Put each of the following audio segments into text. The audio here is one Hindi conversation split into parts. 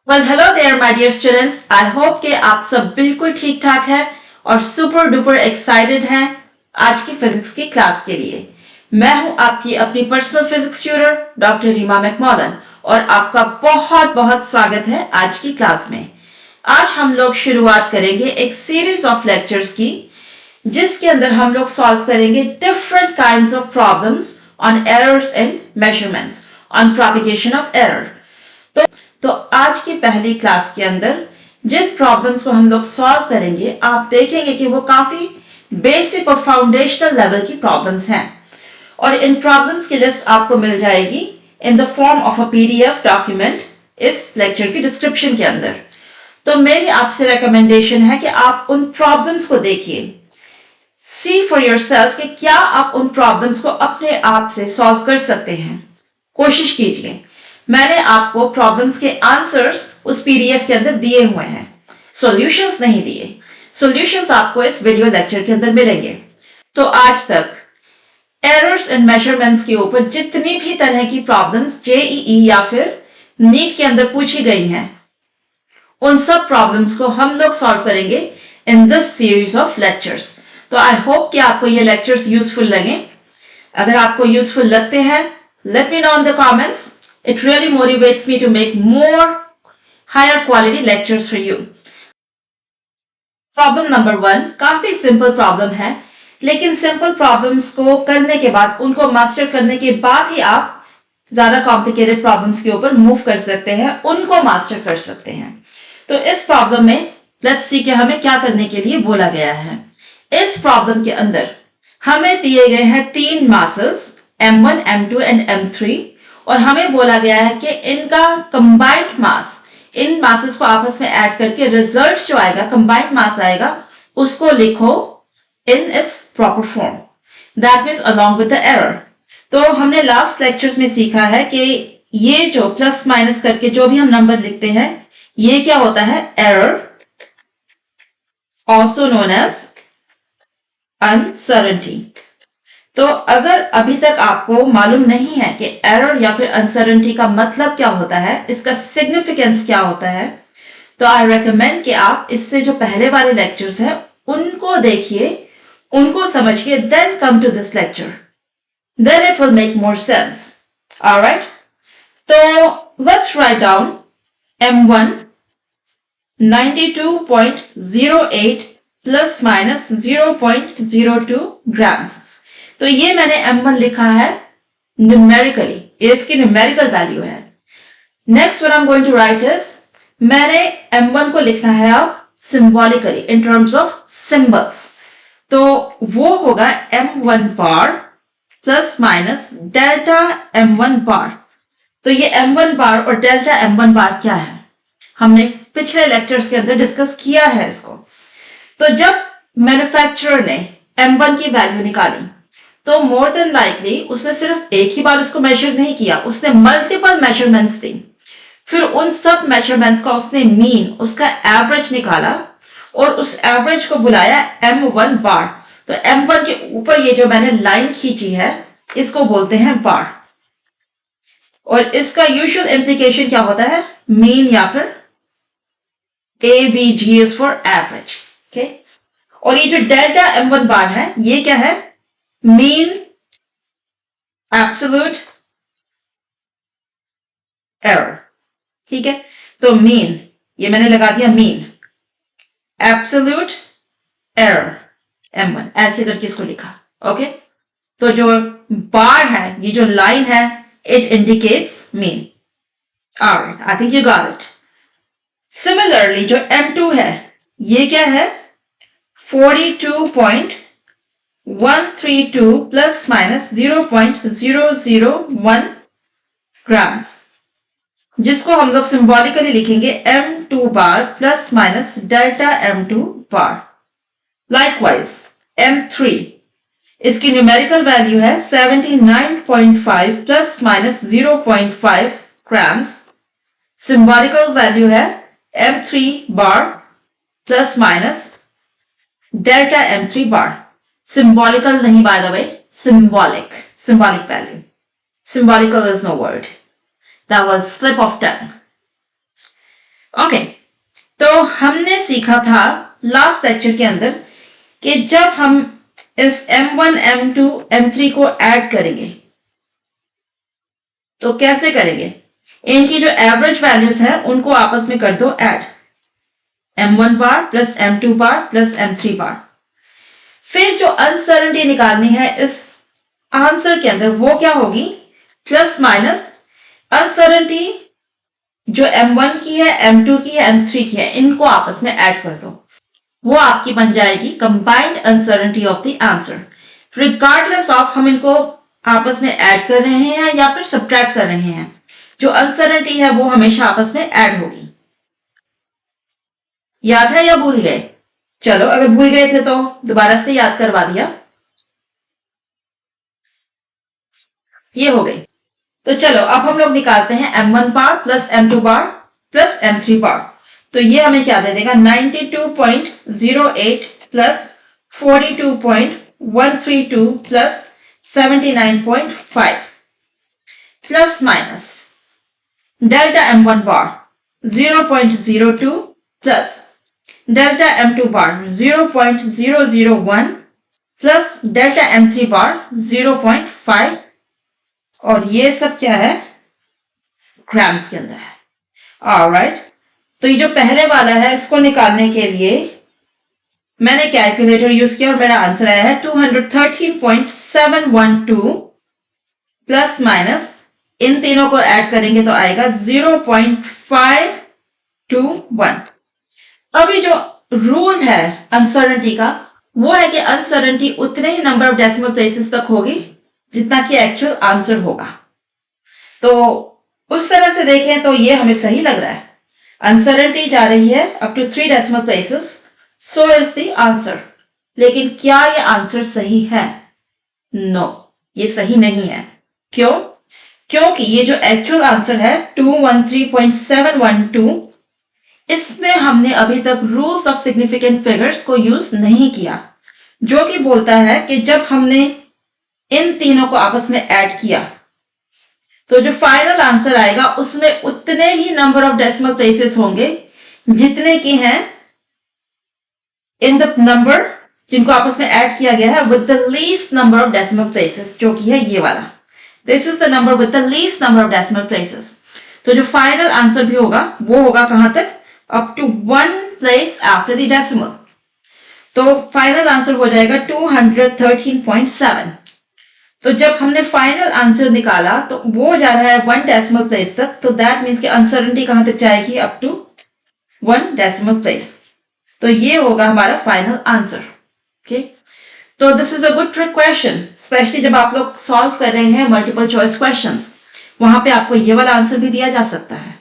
Hello there my dear students. I hope कि आप सब बिल्कुल ठीक ठाक हैं और सुपर डुपर एक्साइटेड हैं आज की फिजिक्स की क्लास के लिए। मैं हूं आपकी अपनी personal physics tutor doctor Reema मैकमोलन और आपका बहुत बहुत स्वागत है आज की क्लास में। आज हम लोग शुरुआत करेंगे एक सीरीज ऑफ लेक्चर्स की, जिसके अंदर हम लोग सॉल्व करेंगे different kinds of problems on errors in measurements, on propagation of error. तो आज की पहली क्लास के अंदर जिन प्रॉब्लम्स को हम लोग सॉल्व करेंगे, आप देखेंगे कि वो काफी बेसिक और फाउंडेशनल लेवल की प्रॉब्लम्स हैं और इन प्रॉब्लम्स की लिस्ट आपको मिल जाएगी in the form of a PDF document इस लेक्चर की डिस्क्रिप्शन के अंदर। तो मेरी आपसे रिकमेंडेशन है कि आप उन प्रॉब्लम्स को देखिए, सी फॉर योरसेल्फ कि क्या आप उन प्रॉब्लम्स को अपने आप से सॉल्व कर सकते हैं। कोशिश कीजिए। मैंने आपको प्रॉब्लम्स के आंसर्स उस पीडीएफ के अंदर दिए हुए हैं, सॉल्यूशंस नहीं दिए। सॉल्यूशंस आपको इस वीडियो लेक्चर के अंदर मिलेंगे। तो आज तक एरर्स इन मेजरमेंट्स के ऊपर जितनी भी तरह की प्रॉब्लम्स जेईई या फिर नीट के अंदर पूछी गई हैं, उन सब प्रॉब्लम्स को हम लोग सॉल्व करेंगे in this series of lectures. तो आई होप कि आपको ये लेक्चर्स यूजफुल लगे। अगर आपको यूजफुल लगते हैं, let me know in the comments. It really motivates me to make more higher quality lectures for you. Problem number 1 काफी सिंपल प्रॉब्लम है, लेकिन सिंपल प्रॉब्लम्स को करने के बाद, उनको मास्टर करने के बाद ही आप ज्यादा कॉम्प्लिकेटेड प्रॉब्लम्स के ऊपर मूव कर सकते हैं, उनको मास्टर कर सकते हैं। तो इस प्रॉब्लम में लेट्स सी कि हमें क्या करने के लिए बोला गया है। इस प्रॉब्लम के अंदर हमें दिए गए हैं 3 masses M1, M2 and M3 और हमें बोला गया है कि इनका कंबाइंड मास, इन मासेस को आपस में ऐड करके रिजल्ट जो आएगा, कंबाइंड मास आएगा, उसको लिखो in its proper form, that means along with the error. तो हमने लास्ट लेक्चर्स में सीखा है कि ये जो प्लस माइनस करके जो भी हम नंबर लिखते हैं, ये क्या होता है? Error, also known as uncertainty. तो अगर अभी तक आपको मालूम नहीं है कि एरर या फिर अनसर्टेनिटी का मतलब क्या होता है, इसका सिग्निफिकेंस क्या होता है, तो आई रेकमेंड कि आप इससे जो पहले वाले लेक्चर्स हैं उनको देखिए, उनको समझिए, then come to this lecture, then it will make more sense. Alright, तो let's write down M1 92.08 plus minus 0.02 grams. तो ये मैंने M1 लिखा है न्यूमेरिकली, ये इसकी न्यूमेरिकल वैल्यू है। Next what I am going to write is, मैंने M1 को लिखना है अब symbolically in terms of symbols. तो वो होगा M1 bar plus minus delta M1 bar. तो ये M1 बार और डेल्टा M1 बार क्या है, हमने पिछले लेक्चर्स के अंदर डिस्कस किया है इसको। तो जब मैन्युफैक्चरर ने M1 की वैल्यू निकाली, तो मोर देन लाइकली उसने सिर्फ एक ही बार उसको मेजर नहीं किया, उसने मल्टीपल मेजरमेंट्स दी। फिर उन सब मेजरमेंट्स का उसने मीन, उसका एवरेज निकाला और उस एवरेज को बुलाया M1 बार। तो M1 के ऊपर ये जो मैंने लाइन खींची है, इसको बोलते हैं बार। और इसका यूजुअल इम्प्लीकेशन क्या होता है? मीन या फिर ABG is for average. Okay, और ये जो डेल्टा M1 बार है, ये क्या है? Mean absolute error. ठीक है, तो मीन, ये मैंने लगा दिया मीन एब्सोल्यूट एरर M1, ऐसे करके इसको लिखा। ओके, तो जो बार है, ये जो लाइन है, it indicates mean. Alright, I think you got it. Similarly जो M2 है, ये क्या है? 42.132 प्लस माइनस 0.001 ग्राम्स, जिसको हम लोग सिंबॉलिकली लिखेंगे M2 बार प्लस माइनस डेल्टा M2 बार। लाइकवाइज M3, इसकी न्यूमेरिकल वैल्यू है 79.5 plus minus 0.5 grams. Symbolical value है M3 bar plus minus delta M3 bar. Symbolical nahi, by the way, symbolic value. Symbolical is no word. That was slip of tongue. Okay, तो हमने सीखा था लास्ट लेक्चर के अंदर कि जब हम इस M1, M2, M3 को ऐड करेंगे तो कैसे करेंगे? इनकी जो एवरेज वैल्यूज है उनको आपस में कर दो add, M1 bar plus M2 बार प्लस M3 बार। फिर जो अनसर्टेनिटी निकालनी है इस आंसर के अंदर वो क्या होगी? प्लस माइनस अनसर्टेनिटी जो M1 की है, M2 की है, M3 की है, इनको आपस में ऐड कर दो, वो आपकी बन जाएगी combined uncertainty of the answer. Regardless of हम इनको आपस में ऐड कर रहे हैं या फिर सब्ट्रैक्ट कर रहे हैं, जो अनसर्टेनिटी है वो हमेशा आपस में ऐड होगी। याद है या भूल गए? चलो, अगर भूल गए थे तो दोबारा से याद करवा दिया। ये हो गई। तो चलो अब हम लोग निकालते हैं M1 बार प्लस M2 बार प्लस M3 बार। तो ये हमें क्या दे देगा? 92.08 plus 42.132 plus 79.5 plus minus delta M1 बार 0.02 प्लस डेल्टा M2 बार 0.001 प्लस डेल्टा M3 बार 0.5, और ये सब क्या है? ग्राम्स के अंदर है। ऑलराइट, तो ये जो पहले वाला है इसको निकालने के लिए मैंने कैलकुलेटर यूज किया और मेरा आंसर आया है 213.712 प्लस माइनस इन तीनों को ऐड करेंगे तो आएगा 0.521। अभी जो रूल है अनसर्टेनिटी का वो है कि अनसर्टेनिटी उतने ही नंबर ऑफ डेसिमल प्लेसेस तक होगी जितना कि एक्चुअल आंसर होगा। तो उस तरह से देखें तो ये हमें सही लग रहा है। अनसर्टेनिटी जा रही है up to 3 decimal places, so is the answer. लेकिन क्या ये आंसर सही है? नो, ये सही नहीं है। क्यों? क्योंकि ये जो एक्चुअल आंसर है 213.712, इसमें हमने अभी तक रूल्स ऑफ सिग्निफिकेंट फिगर्स को यूज नहीं किया, जो कि बोलता है कि जब हमने इन तीनों को आपस में ऐड किया तो जो फाइनल आंसर आएगा उसमें उतने ही नंबर ऑफ डेसिमल प्लेसेस होंगे जितने की हैं इन द नंबर जिनको आपस में ऐड किया गया है with the least number of decimal places, जो कि है ये वाला। This is the number with the least number of decimal places. तो जो फाइनल आंसर भी होगा वो होगा कहां तक? Up to 1 place after the decimal. तो फाइनल आंसर हो जाएगा 213.7। तो जब हमने फाइनल आंसर निकाला तो वो जा रहा है 1 डेसिमल प्लेस तक, तो दैट मीन्स कि अनसर्टेनिटी कहां तक जाएगी? Up to 1 decimal place. तो ये होगा हमारा फाइनल आंसर। ओके, तो this is a good trick question, specially जब आप लोग सॉल्व कर रहे हैं मल्टीपल चॉइस क्वेश्चंस, वहां पे आपको ये वाला आंसर भी दिया जा सकता है।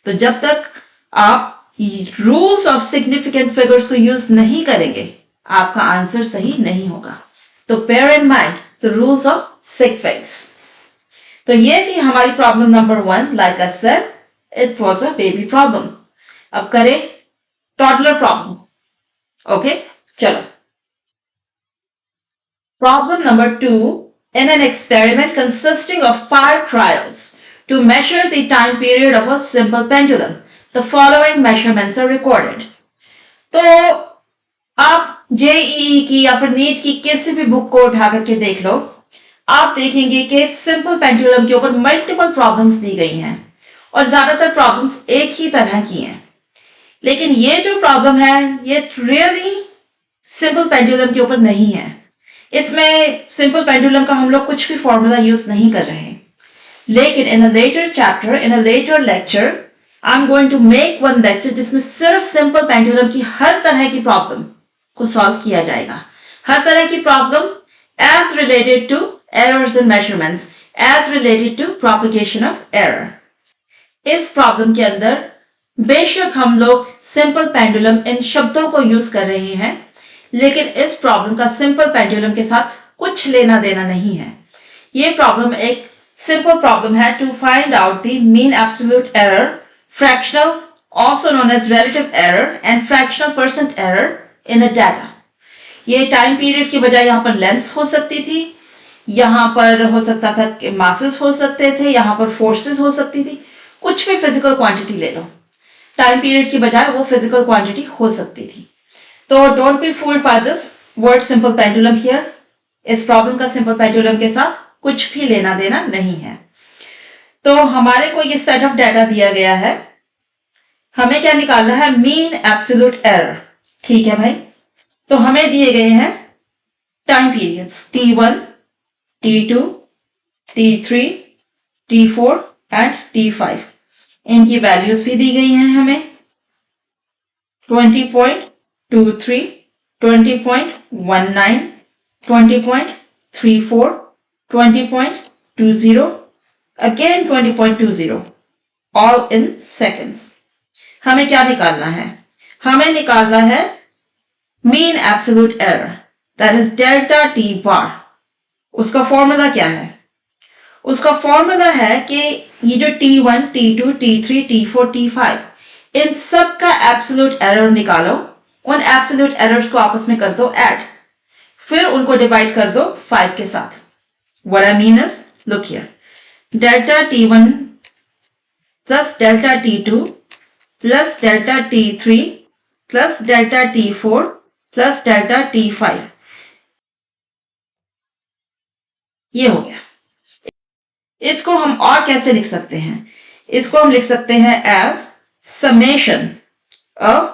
तो जब तक आप रूल्स ऑफ सिग्निफिकेंट फिगर्स को यूज नहीं करेंगे आपका आंसर सही नहीं होगा। तो bear in mind the rules of sig figs। तो ये थी हमारी problem number 1। Like I said, it was a baby problem. अब करें टॉडलर प्रॉब्लम। ओके, चलो। Problem number 2, in an experiment consisting of 5 trials to measure the time period of a simple pendulum, the following measurements are recorded। तो आप जेईई की या फिर नीट की किसी भी बुक को उठा करके देख लो, आप देखेंगे कि सिंपल पेंडुलम के ऊपर मल्टीपल प्रॉब्लम्स दी गई हैं और ज्यादातर प्रॉब्लम्स एक ही तरह की हैं। लेकिन ये जो प्रॉब्लम है ये रियली सिंपल पेंडुलम के ऊपर नहीं है। इसमें सिंपल पेंडुलम का हम लोग कुछ भी फॉर्मूला यूज नहीं कर रहे हैं। लेकिन in a later chapter, in a later lecture, I am going to make one lecture जिसमें सिर्फ सिंपल पेंडुलम की हर तरह की प्रॉब्लम को सॉल्व किया जाएगा। हर तरह की problem as related to errors in measurements, as related to propagation of error. इस प्रॉब्लम के अंदर बेशक हम लोग सिंपल पेंडुलम इन शब्दों को यूज कर रहे हैं, लेकिन इस प्रॉब्लम का सिंपल पेंडुलम के साथ कुछ लेना देना नहीं है। ये प्रॉब्लम एक सिंपल प्रॉब्लम है to find out the mean absolute error, fractional also known as relative error and fractional percent error in a data। ये टाइम पीरियड की बजाय यहाँ पर लेंथ्स हो सकती थी, यहाँ पर हो सकता था कि मासेस हो सकते थे, यहाँ पर फोर्सेस हो सकती थी, कुछ भी फिजिकल क्वांटिटी ले लो। टाइम पीरियड की बजाय वो फिजिकल क्वांटिटी हो सकती थी। तो don't be fooled by this word simple pendulum here. इस प्रॉब्लम का सिंपल पेंडुलम के साथ कुछ भी लेना देना नहीं है। तो हमारे को ये सेट ऑफ डाटा दिया गया है, हमें क्या निकालना है, मीन एब्सोल्यूट एरर। ठीक है भाई, तो हमें दिए गए हैं time periods T1, T2, T3, T4 and T5। इनकी वैल्यूज भी दी गई हैं हमें 20.23, 20.19, 20.34, 20.20, again 20.20, all in seconds। हमें क्या निकालना है, हमें निकालना है mean absolute error, that is delta T बार। उसका फॉर्मूला क्या है, उसका फॉर्मूला है कि ये जो T1, T2, T3, T4, T5 इन सब का एब्सोल्यूट एरर निकालो, उन एब्सोल्यूट एरर्स को आपस में कर दो ऐड, फिर उनको डिवाइड कर दो 5 के साथ। What I mean is, look here, delta T1 plus delta T2 plus delta T3 plus delta T4 plus delta T5, ये हो गया। इसको हम और कैसे लिख सकते हैं, इसको हम लिख सकते हैं as summation of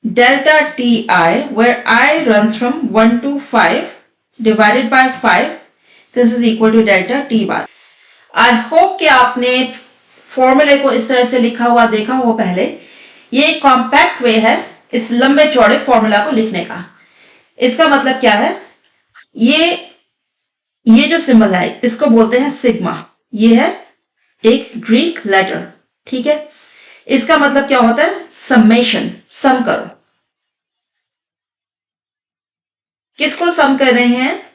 delta ti where I runs from 1 to 5 divided by 5, this is equal to delta t bar। I hope कि आपने फॉर्मूले को इस तरह से लिखा हुआ देखा हो पहले। ये एक कॉम्पैक्ट वे है इस लंबे चौड़े फॉर्मूला को लिखने का। इसका मतलब क्या है, ये जो सिंबल है इसको बोलते हैं सिग्मा, ये है एक ग्रीक लेटर। ठीक है, इसका मतलब क्या होता है, समेशन, सम करो। किसको सम कर रहे हैं,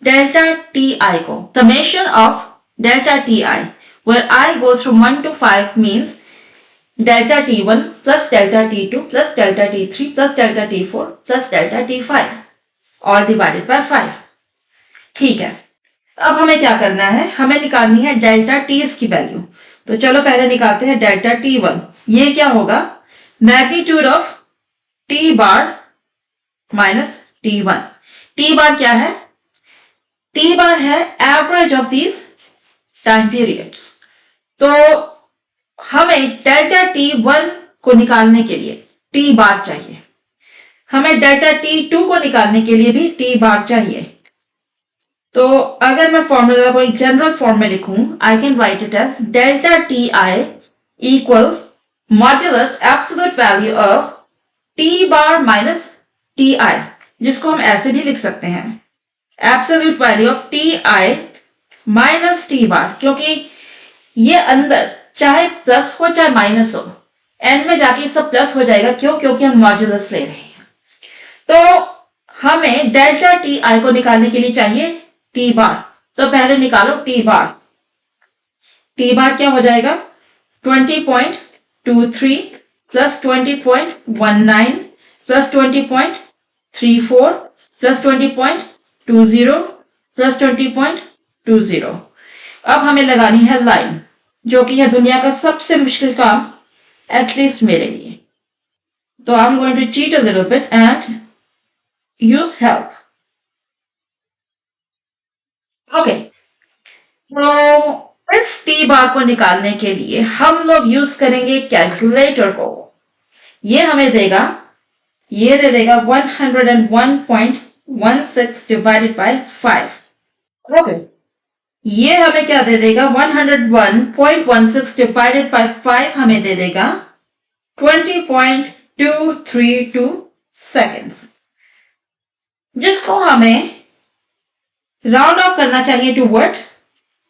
डेल्टा टी आई को। Summation of delta T I where I goes from 1 to 5 means delta T1 plus delta T2 plus delta T3 plus delta T4 plus delta T5 all divided by 5। ठीक है, अब हमें क्या करना है, हमें निकालनी है डेल्टा टीज की वैल्यू। तो चलो पहले निकालते हैं डेल्टा T1। ये क्या होगा, magnitude of T bar minus T1। T बार क्या है, T बार है average of these time periods. तो हमें डेल्टा T1 को निकालने के लिए T बार चाहिए, हमें डेल्टा T2 को निकालने के लिए भी T बार चाहिए। तो अगर मैं फॉर्मूला को एक जनरल फॉर्म में लिखूं, I can write it as delta T I equals modulus absolute value of T bar minus T I, जिसको हम ऐसे भी लिख सकते हैं absolute value of T I minus T bar, क्योंकि ये अंदर चाहे प्लस हो चाहे माइनस हो, एंड में जाके सब प्लस हो जाएगा। क्यों, क्योंकि हम मॉड्यूलस ले रहे हैं। तो हमें डेल्टा टी आई को निकालने के लिए चाहिए टी बार। तो पहले निकालो टी बार। टी बार क्या हो जाएगा, 20.23 प्लस 20.19 प्लस 20.34 प्लस 20.20 प्लस 20.20। अब हमें लगानी है लाइन, जो कि है दुनिया का सबसे मुश्किल काम, एटलीस्ट मेरे लिए। तो I am going to cheat a little bit and use help. Okay, तो इस टी बार को निकालने के लिए हम लोग यूज करेंगे कैलकुलेटर को। ये हमें देगा, ये दे देगा 101.16 डिवाइडेड बाय 5। ओके, ये हमें क्या दे देगा, 101.16 डिवाइडेड बाय 5 हमें दे देगा 20.232 सेकेंड्स, जिसको हमें राउंड ऑफ करना चाहिए टू व्हाट,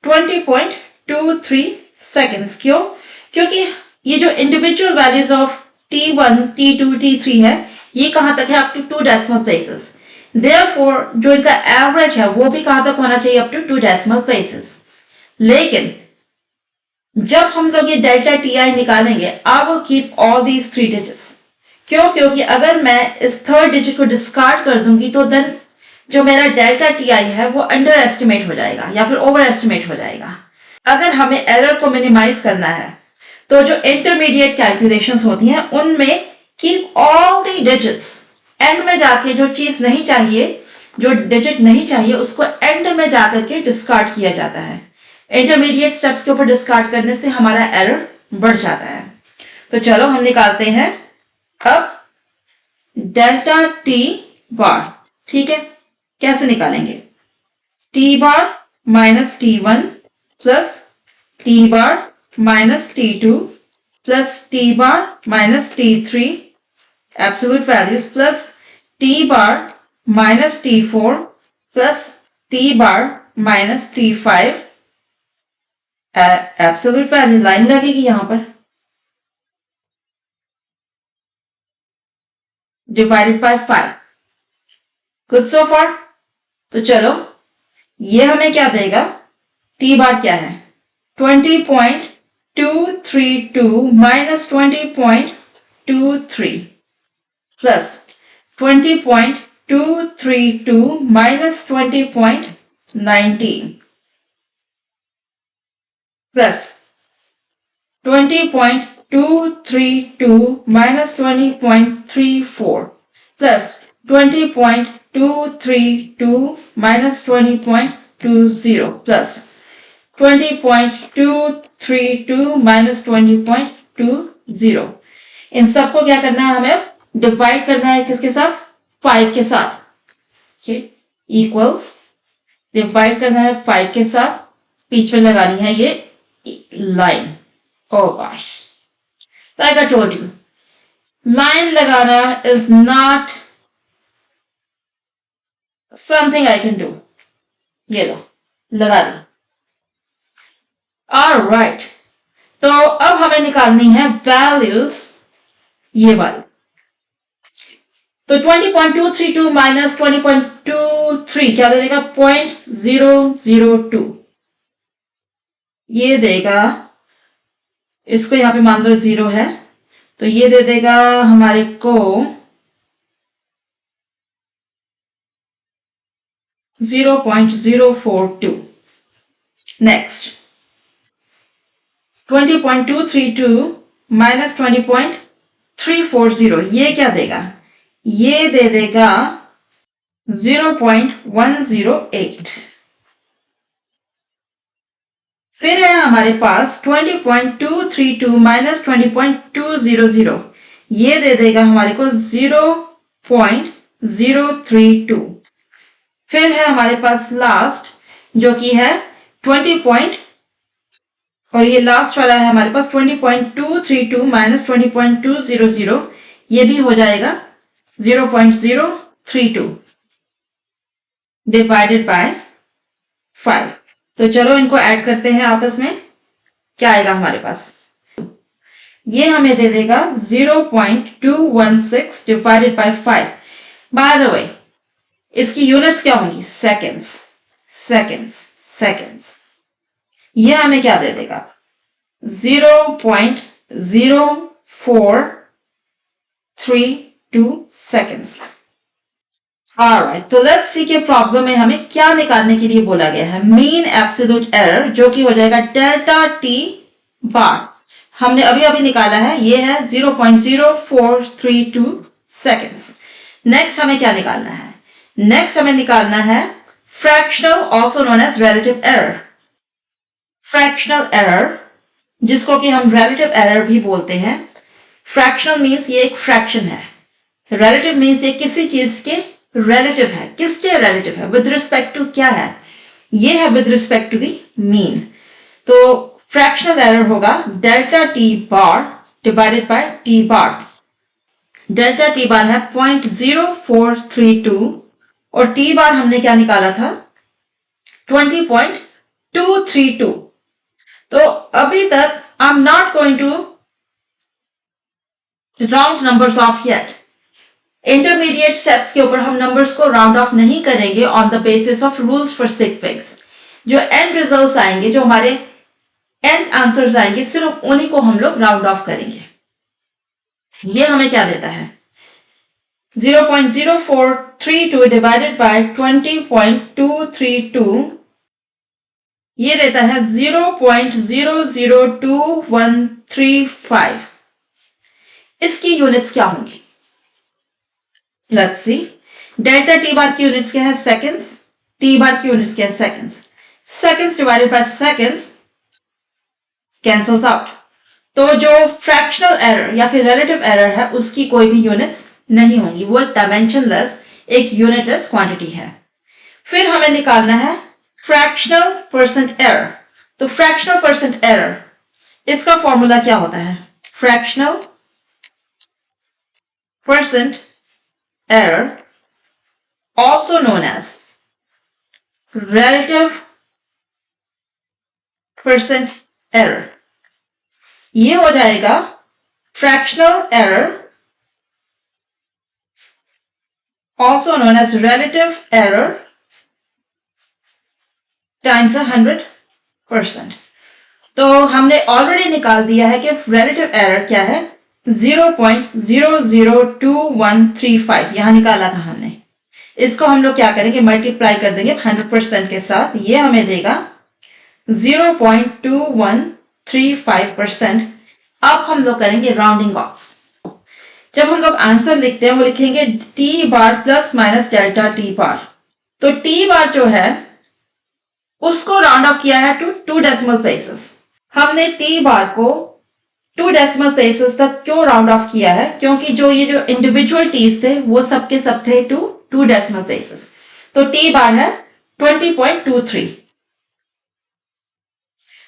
20.23 सेकेंड्स। क्यों, क्योंकि ये जो individual values of T1, T2, T3 है, ये कहां तक है, up to 2 decimal places. Therefore जो इनका एवरेज है वो भी कहां तक होना चाहिए, अप टू 2 डेसिमल प्लेसेस। लेकिन जब हम लोग ये डेल्टा टी आई निकालेंगे, I will keep all these 3 digits. क्यों, क्योंकि अगर मैं इस थर्ड डिजिट को डिस्कार्ड कर दूंगी तो देन जो मेरा डेल्टा टी आई है वो अंडर एस्टिमेट हो जाएगा या फिर ओवर एस्टिमेट हो जाएगा। अगर हमें एरर को मिनिमाइज करना है तो जो इंटरमीडिएट कैलकुलेशंस होती हैं उनमें keep all the digits, and में जाके जो चीज नहीं चाहिए, जो डिजिट नहीं चाहिए, उसको एंड में जाकर के डिस्कार्ड किया जाता है। इंटरमीडिएट स्टेप्स के ऊपर डिस्कार्ड करने से हमारा एरर बढ़ जाता है। तो चलो हम निकालते हैं अब डेल्टा टी बार। ठीक है, कैसे निकालेंगे? T bar minus T1 plus T bar minus T2 plus T bar minus T3 absolute values plus T bar minus T4 plus T bar minus T5 absolute value. Line लगेगी यहां पर, डिवाइडेड बाय 5। गुड सो फार। तो चलो ये हमें क्या देगा? टी बार क्या है? 20.232 minus 20.23 plus 20.232 minus 20.19 plus 20.232 minus 20.34 plus 20.232 minus 20.20 plus 20.232 minus 20.20। इन सबको क्या करना है? हमें डिवाइड करना है किसके साथ? 5 के साथ। इक्वल्स डिवाइड करना है 5 के साथ, बीच में लगानी है ये line. Oh gosh, like I told you, line लगाना is not something I can do. ये लो, लगा दी। Alright, तो अब हमें निकालनी है values ये वाली। तो 20.232 माइनस 20.23 क्या दे देगा? 0.002। ये देगा, इसको यहां पे मान दो 0 है, तो ये दे देगा हमारे को 0.042। नेक्स्ट 20.232 माइनस 20.340 ये क्या देगा? ये दे देगा 0.108। फिर है हमारे पास 20.232 माइनस 20.200 ये दे देगा हमारे को 0.032। फिर है हमारे पास लास्ट जो कि है 20 और ये लास्ट वाला है हमारे पास 20.232 माइनस 20.200 ये भी हो जाएगा 0.032 डिवाइडेड बाय 5। तो चलो इनको ऐड करते हैं आपस में, क्या आएगा हमारे पास? ये हमें दे देगा 0.216 divided by 5। By the way इसकी यूनिट्स क्या होंगी? Seconds, seconds, seconds. ये हमें क्या दे देगा? 0.0432 सेकेंड्स। Alright, तो लेट्स सी के प्रॉब्लम में हमें क्या निकालने के लिए बोला गया है? मीन एब्सोल्यूट एरर, जो कि हो जाएगा डेल्टा टी बार। हमने अभी अभी निकाला है, ये है 0.0432 सेकेंड्स। नेक्स्ट हमें क्या निकालना है? नेक्स्ट हमें निकालना है fractional, also known as relative error. Fractional error, जिसको कि हम रिलेटिव एरर भी बोलते हैं। फ्रैक्शनल मीन्स ये एक फ्रैक्शन है, रिलेटिव मीन्स ये किसी चीज के रिलेटिव है। किसके रिलेटिव है? विद रिस्पेक्ट टू क्या है? ये है with respect to the mean. तो फ्रैक्शनल एरर होगा delta T bar divided by T bar. Delta T bar है 0.0432 और टी बार हमने क्या निकाला था? 20.232। तो अभी तक I am not going to round numbers off yet. Intermediate steps के ऊपर हम नंबर्स को राउंड ऑफ नहीं करेंगे on the basis of rules for sig figs. जो एंड रिजल्ट्स आएंगे, जो हमारे एंड आंसर्स आएंगे, सिर्फ उन्हीं को हम लोग राउंड ऑफ करेंगे। ये हमें क्या देता है? 0.0432 डिवाइडेड बाय 20.232 ये देता है 0.002135। इसकी यूनिट्स क्या होंगी? Let's see. डेल्टा टी बार की यूनिट्स क्या है? सेकंड्स। टी बार की यूनिट्स क्या है? Seconds. Seconds divided by seconds cancels out. तो जो फ्रैक्शनल एरर या फिर रिलेटिव एरर है उसकी कोई भी यूनिट्स नहीं होंगी, वो एक डायमेंशनलेस, एक यूनिटलेस क्वांटिटी है। फिर हमें निकालना है फ्रैक्शनल परसेंट एरर। तो फ्रैक्शनल परसेंट एरर, इसका फॉर्मूला क्या होता है? Fractional percent error also known as relative percent error। ये हो जाएगा fractional error also known as relative error times 100%। तो हमने ऑलरेडी निकाल दिया है कि relative error क्या है? 0.002135 यहां निकाला था हमने। इसको हम लोग क्या करेंगे? मल्टीप्लाई कर देंगे 100% के साथ। ये हमें देगा 0.2135%। अब हम लोग करेंगे राउंडिंग ऑफ। जब हम लोग आंसर लिखते हैं वो लिखेंगे T bar plus minus delta T बार। तो टी बार जो है उसको राउंड ऑफ किया है टू 2 डेसिमल प्लेसेस। हमने टी बार को 2 डेसिमल प्लेसेस तक क्यों राउंड ऑफ किया है? क्योंकि जो ये जो इंडिविजुअल टीज थे वो सबके सब थे 2 डेसिमल प्लेसेस। तो टी बार है 20.23।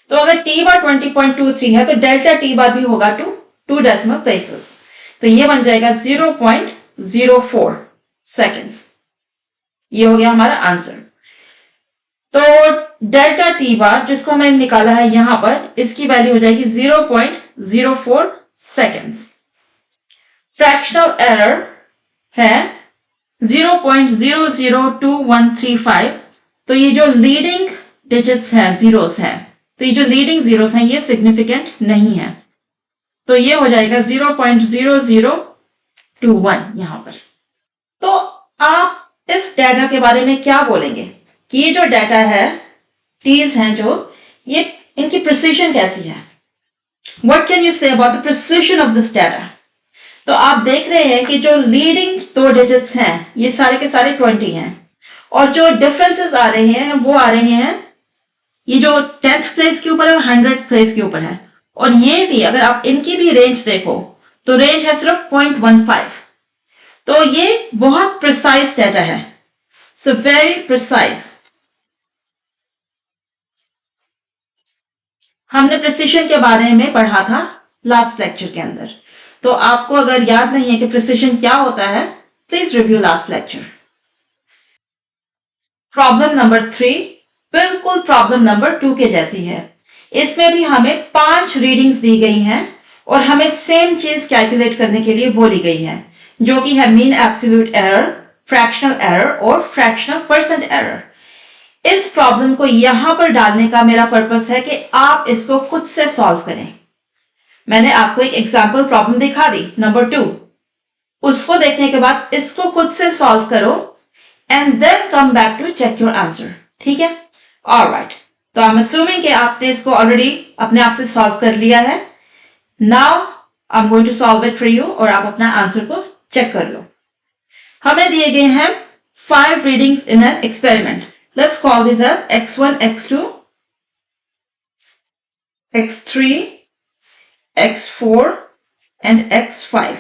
तो अगर टी बार 20.23 है तो डेल्टा टी बार भी होगा 2 डेसिमल प्लेसेस। तो ये बन जाएगा 0.04 सेकेंड्स। ये हो गया हमारा आंसर। तो डेल्टा टी बार जिसको हमने निकाला है यहां पर, इसकी वैल्यू हो जाएगी 0.04 सेकेंड्स। फ्रैक्शनल एरर है 0.002135। तो ये जो लीडिंग डिजिट्स हैं, जीरोस हैं, तो ये जो लीडिंग जीरोस हैं ये सिग्निफिकेंट नहीं है। तो ये हो जाएगा 0.0021 यहां पर। तो आप इस डाटा के बारे में क्या बोलेंगे कि ये जो डाटा है, टीज हैं जो, ये इनकी प्रिसीजन कैसी है? What can you say about the precision of this data? तो आप देख रहे हैं कि जो लीडिंग 2 डिजिट्स हैं ये सारे के सारे 20 हैं, और जो डिफरेंसेस आ रहे हैं वो आ रहे हैं, ये जो 10th प्लेस के ऊपर है और 100th प्लेस के ऊपर है। और ये भी अगर आप इनकी भी रेंज देखो तो रेंज है सिर्फ 0.15। तो ये बहुत प्रिसाइज डाटा है, सो वेरी प्रिसाइज। हमने प्रिसिशन के बारे में पढ़ा था लास्ट लेक्चर के अंदर। तो आपको अगर याद नहीं है कि प्रिसिशन क्या होता है, please review last lecture. Problem number 3 बिल्कुल प्रॉब्लम नंबर 2 के जैसी है। इसमें भी हमें 5 रीडिंग्स दी गई हैं और हमें सेम चीज कैलकुलेट करने के लिए बोली गई है, जो कि है mean absolute error, fractional error और फ्रैक्शनल परसेंट एरर। इस प्रॉब्लम को यहां पर डालने का मेरा पर्पस है कि आप इसको खुद से सॉल्व करें। मैंने आपको एक एग्जाम्पल प्रॉब्लम दिखा दी नंबर 2, उसको देखने के बाद इसको खुद से सॉल्व करो and then come back to check your answer. ठीक है? ऑलराइट। तो आई एम असूमिंग कि आपने इसको ऑलरेडी अपने आप से सॉल्व कर लिया है। Now I am going to solve it for you और आप अपना आंसर को चेक कर लो। हमें दिए गए हैं 5 readings in an experiment. Let's call this as x1, x2, x3, x4 and x5।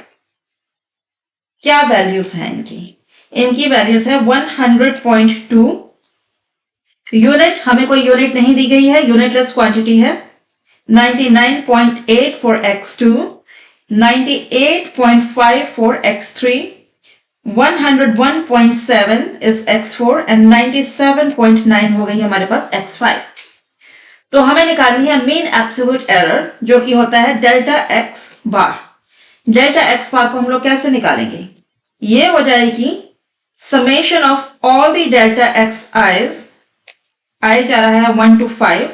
क्या वैल्यूज हैं इनकी? इनकी वैल्यूज है 100.2 यूनिट, हमें कोई यूनिट नहीं दी गई है, यूनिटलेस क्वांटिटी है। 99.8 for x2, 98.5 for x3, 101.7 is x4 and 97.9 हो गई हमारे पास x5। तो हमें निकालनी है मीन एब्सोल्यूट एरर, जो कि होता है delta x bar. Delta x bar को हम लोग कैसे निकालेंगे? ये हो जाएगी summation of all the delta x i's. I जा रहा है 1 to 5।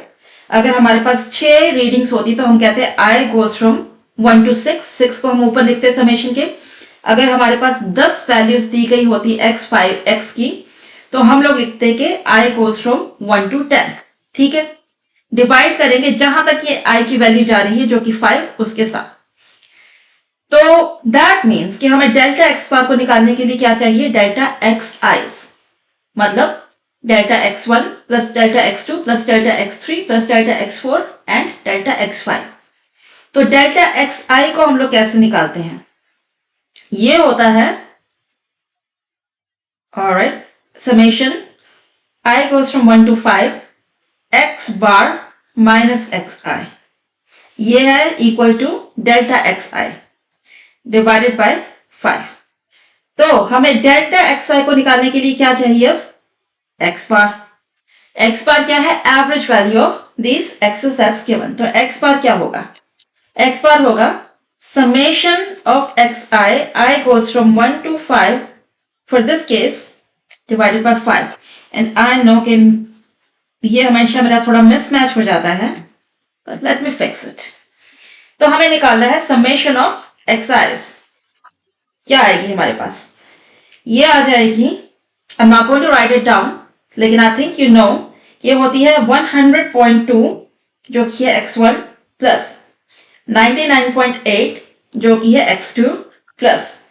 अगर हमारे पास 6 रीडिंग्स होती तो हम कहते हैं आई गोज फ्रॉम 1 to 6। 6 को हम ऊपर लिखते हैं समेशन के। अगर हमारे पास 10 वैल्यूज दी गई होती x5 x की, तो हम लोग लिखते कि i गोज फ्रॉम 1 to 10। ठीक है? डिवाइड करेंगे जहां तक ये i की वैल्यू जा रही है जो कि 5 उसके साथ। तो दैट मीन्स कि हमें डेल्टा एक्स बार को निकालने के लिए क्या चाहिए, डेल्टा एक्स आईज, मतलब delta x1 plus delta x2 plus delta x3 plus delta x4 and delta x5। तो डेल्टा xi को हम लोग कैसे निकालते हैं, ये होता है alright summation i goes from 1 to 5 x bar minus xi, ये है equal to delta xi divided by 5। तो हमें डेल्टा xi को निकालने के लिए क्या चाहिए, अब x बार। x बार क्या है, average value of this x's that's given. तो x बार क्या होगा, x बार होगा summation of xi, I goes from 1 to 5 for this case divided by 5 and I know कि ये हमेशा मेरा थोड़ा मिसमैच हो जाता है, but let me fix it। तो हमें निकालना है summation of xi's, क्या आएगी हमारे पास, ये आ जाएगी, I'm not going to write it down, लेकिन I think you know ये होती है 100.2 जो कि है x1 प्लस 99.8 जो कि है x2 प्लस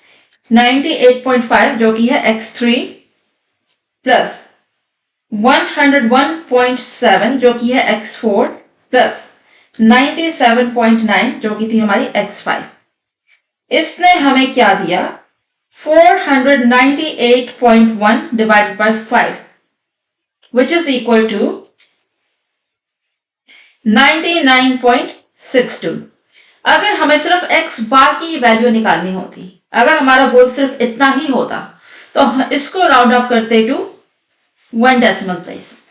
98.5 जो कि है x3 प्लस 101.7 जो कि है x4 प्लस 97.9 जो कि थी हमारी x5। इसने हमें क्या दिया, 498.1 divided by 5 which is equal to 99.62। अगर हमें सिर्फ x बार की वैल्यू निकालनी होती, अगर हमारा गोल सिर्फ इतना ही होता तो हम इसको राउंड ऑफ करते टू 1 डेसिमल प्लेस,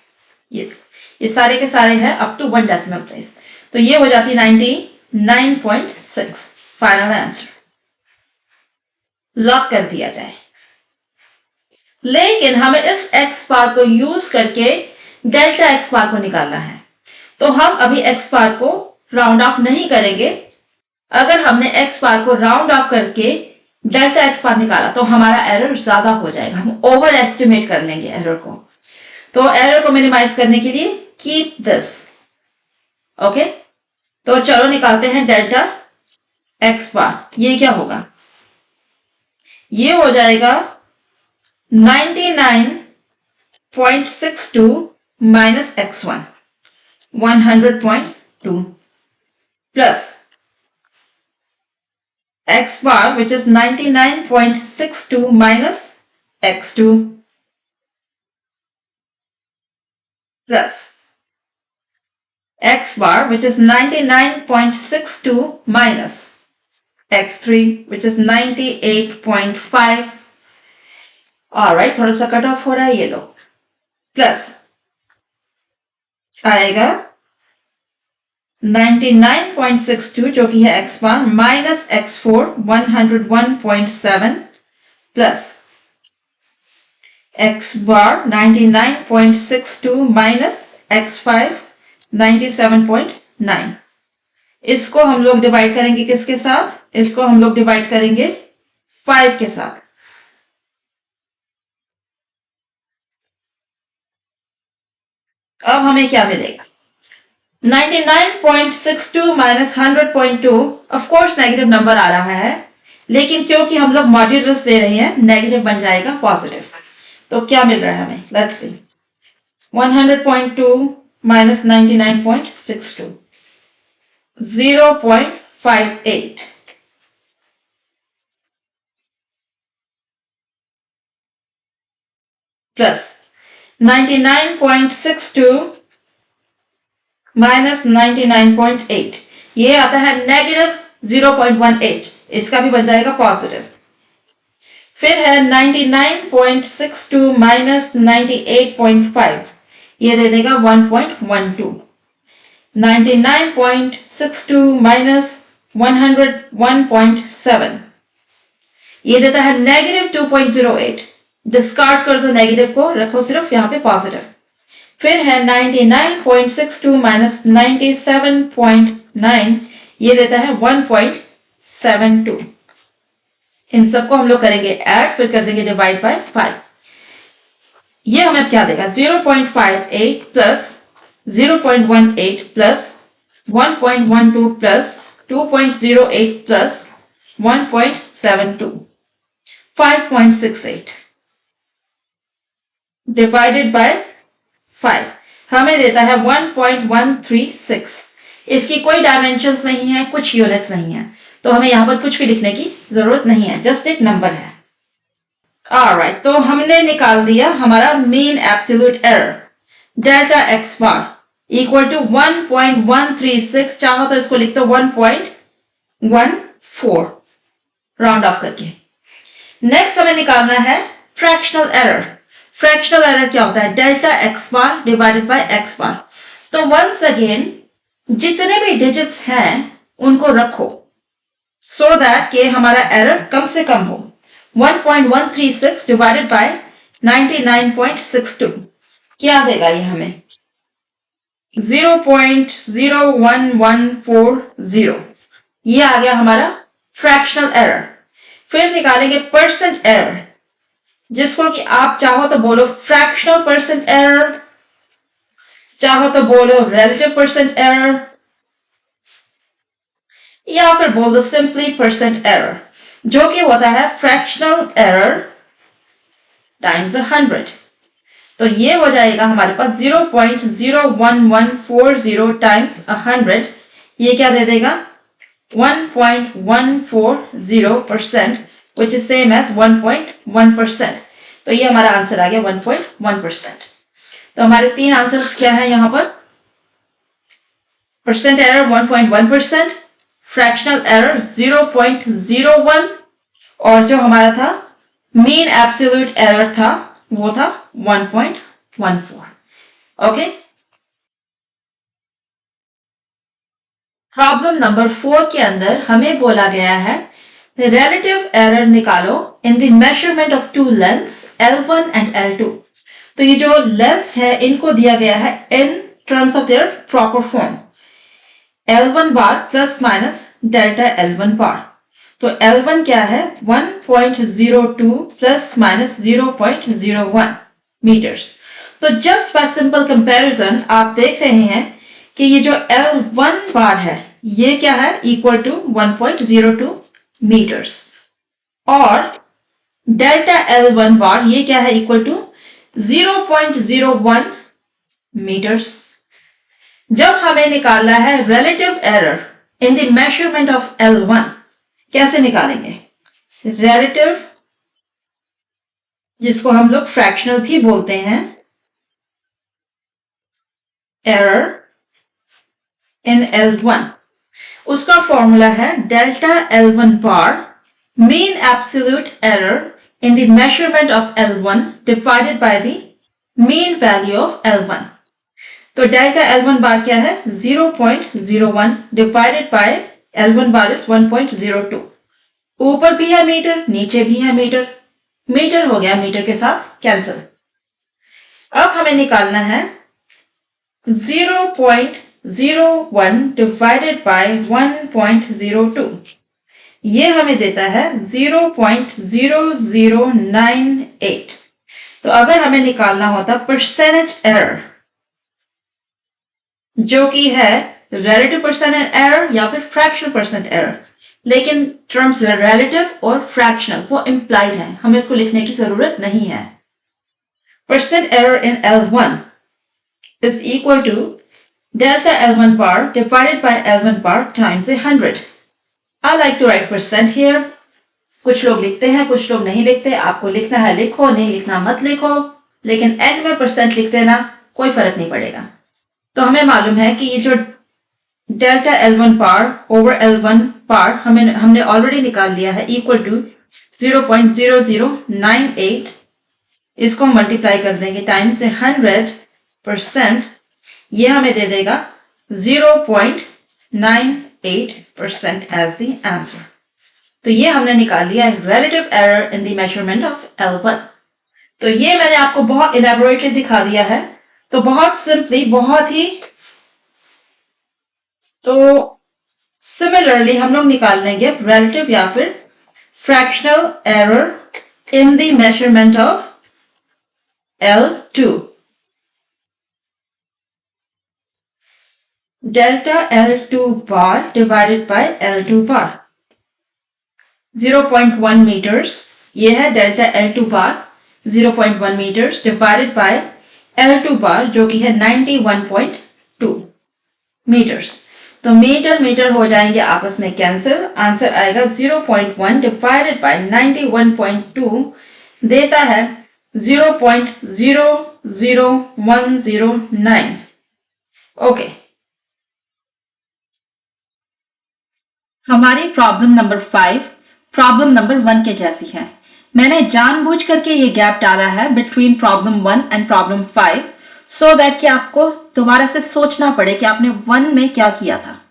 ये सारे के सारे हैं अप टू 1 डेसिमल प्लेस, तो ये हो जाती 99.6। फाइनल आंसर लॉक कर दिया जाए। लेकिन हमें इस x बार को यूज करके डेल्टा x बार को निकालना है, तो हम अभी x बार को राउंड ऑफ नहीं करेंगे। अगर हमने x बार को राउंड ऑफ करके डेल्टा x बार निकाला तो हमारा एरर ज्यादा हो जाएगा, हम ओवर एस्टिमेट कर लेंगे एरर को। तो एरर को मिनिमाइज करने के लिए कीप दिस, ओके। तो चलो निकालते हैं डेल्टा x बार, ये क्या होगा, ये हो जाएगा 99.62 minus x1 100.2 plus x bar which is 99.62 minus x2 plus x bar which is 99.62 minus x3 which is 98.5। Alright, थोड़ा सा कट ऑफ हो रहा है, ये लो, प्लस आएगा 99.62 जो कि है x बार माइनस x4 101.7 प्लस x बार 99.62 माइनस x5 97.9। इसको हम लोग डिवाइड करेंगे किसके साथ, इसको हम लोग डिवाइड करेंगे 5 के साथ। अब हमें क्या मिलेगा, 99.62 minus 100.2, of course negative number आ रहा है, लेकिन क्योंकि हम लोग मॉड्यूलस ले रहे हैं नेगेटिव बन जाएगा पॉजिटिव। तो क्या मिल रहा है हमें, let's see, 100.2 minus 99.62 0.58 plus 99.62 minus 99.8, ये आता है नेगेटिव 0.18, इसका भी बन जाएगा पॉजिटिव। फिर है 99.62 माइनस 98.5, ये दे देगा 1.12। 99.62 माइनस 101.7, ये देता है नेगेटिव 2.08। डिस्कार्ड कर दो नेगेटिव को, रखो सिर्फ यहाँ पे पॉजिटिव। फिर है 99.62 माइनस 97.9, ये देता है 1.72। इन सबको हम लोग करेंगे ऐड, फिर कर देंगे डिवाइड बाय 5। ये हमें क्या देगा, 0.58 plus 0.18 plus 1.12 plus 2.08 plus 1.72 5.68 divided by 5 हमें देता है 1.136। इसकी कोई डायमेंशंस नहीं है, कुछ यूनिट्स नहीं है, तो हमें यहां पर कुछ भी लिखने की जरूरत नहीं है, जस्ट एक नंबर है। ऑलराइट, तो हमने निकाल दिया हमारा mean absolute error delta x bar equal to 1.136, चाहो तो इसको लिख दो 1.14 राउंड ऑफ करके। नेक्स्ट हमें निकालना है फ्रैक्शनल एरर। फ्रैक्शनल एरर क्या होता है? Delta x bar divided by x bar. तो वंस अगेन जितने भी डिजिट्स हैं उनको रखो सो दैट के हमारा एरर कम से कम हो। 1.136 डिवाइडेड बाय 99.62 क्या देगा ये हमें? 0.01140। ये आ गया हमारा फ्रैक्शनल एरर। फिर निकालेंगे परसेंट एरर, जिसको कि आप चाहो तो बोलो फ्रैक्शनल परसेंट एरर, चाहो तो बोलो रिलेटिव परसेंट एरर, या फिर बोल दो सिंपली परसेंट एरर, जो कि होता है फ्रैक्शनल एरर टाइम्स 100। तो ये हो जाएगा हमारे पास 0.01140 टाइम्स 100। ये क्या दे देगा? 1.140% which is same as 1.1%। तो ये हमारा आंसर आ गया 1.1%। तो हमारे तीन आंसर्स क्या है यहाँ पर? परसेंट एरर 1.1%, फ्रैक्शनल एरर 0.01, और जो हमारा था मीन एब्सोल्यूट एरर था वो था 1.14। ओके, प्रॉब्लम नंबर 4 के अंदर हमें बोला गया है रिलेटिव एरर निकालो in the measurement of two lengths L1 and L2। तो ये जो लेंथ्स है इनको दिया गया है इन terms of there proper form, L1 bar plus minus delta L1 बार। तो L1 क्या है? 1.02 प्लस माइनस 0.01 मीटर्स। तो जस्ट बाय सिंपल कंपैरिजन आप देख रहे हैं कि ये जो L1 बार है ये क्या है? इक्वल टू 1.02 मीटर्स, और डेल्टा L1 बार ये क्या है? Equal to 0.01 metres. जब हमें निकालना है relative error in the measurement of L1, कैसे निकालेंगे? रिलेटिव, जिसको हम लोग फ्रैक्शनल भी बोलते हैं, एरर इन L1, उसका फॉर्मूला है delta L1 bar mean absolute error in the measurement of L1 divided by the mean value of L1। तो डेल्टा L1 बार क्या है? 0.01 divided by L1 bar is 1.02। ऊपर भी है मीटर, नीचे भी है मीटर, मीटर हो गया मीटर के साथ कैंसिल। अब हमें निकालना है 0.01 डिवाइडेड बाय 1.02। ये हमें देता है 0.0098। तो अगर हमें निकालना होता परसेंटेज एरर, जो कि है रिलेटिव परसेंटेज एरर या फिर फ्रैक्शनल परसेंट एरर, लेकिन टर्म्स रिलेटिव और फ्रैक्शनल वो इंप्लाइड है, हमें इसको लिखने की जरूरत नहीं है। Percent error in L1 is equal to delta L1 bar divided by L1 bar times 100. I like to write percent here. कुछ लोग लिखते हैं, कुछ लोग नहीं लिखते। आपको लिखना है लिखो, नहीं लिखना मत लिखो, लेकिन एंड में परसेंट लिख देना, कोई फर्क नहीं पड़ेगा। तो हमें मालूम है कि ये जो डेल्टा L1 बार ओवर L1 बार हमने ऑलरेडी निकाल लिया है, इक्वल टू 0.0098। इसको मल्टीप्लाई कर देंगे टाइम्स 100%, ये हमें दे देगा 0.98% एज द आंसर। तो ये हमने निकाल लिया relative error in the measurement of L1। तो ये मैंने आपको बहुत इलेबोरेटली दिखा दिया है। तो बहुत सिंपली, बहुत ही तो सिमिलरली हम लोग निकाल लेंगे रिलेटिव या फिर fractional error in the measurement of L2। Delta L2 bar divided by L2 bar 0.1 metres, ये है delta L2 bar 0.1 metres divided by L2 bar जो कि है 91.2 मीटर्स। तो मीटर मीटर हो जाएंगे आपस में कैंसिल, आंसर आएगा 0.1 डिवाइडेड बाय 91.2 देता है 0.00109। ओके, हमारी प्रॉब्लम नंबर 5 प्रॉब्लम नंबर 1 के जैसी है। मैंने जानबूझ करके ये गैप डाला है between problem 1 and problem 5 so that कि आपको दोबारा से सोचना पड़े कि आपने 1 में क्या किया था।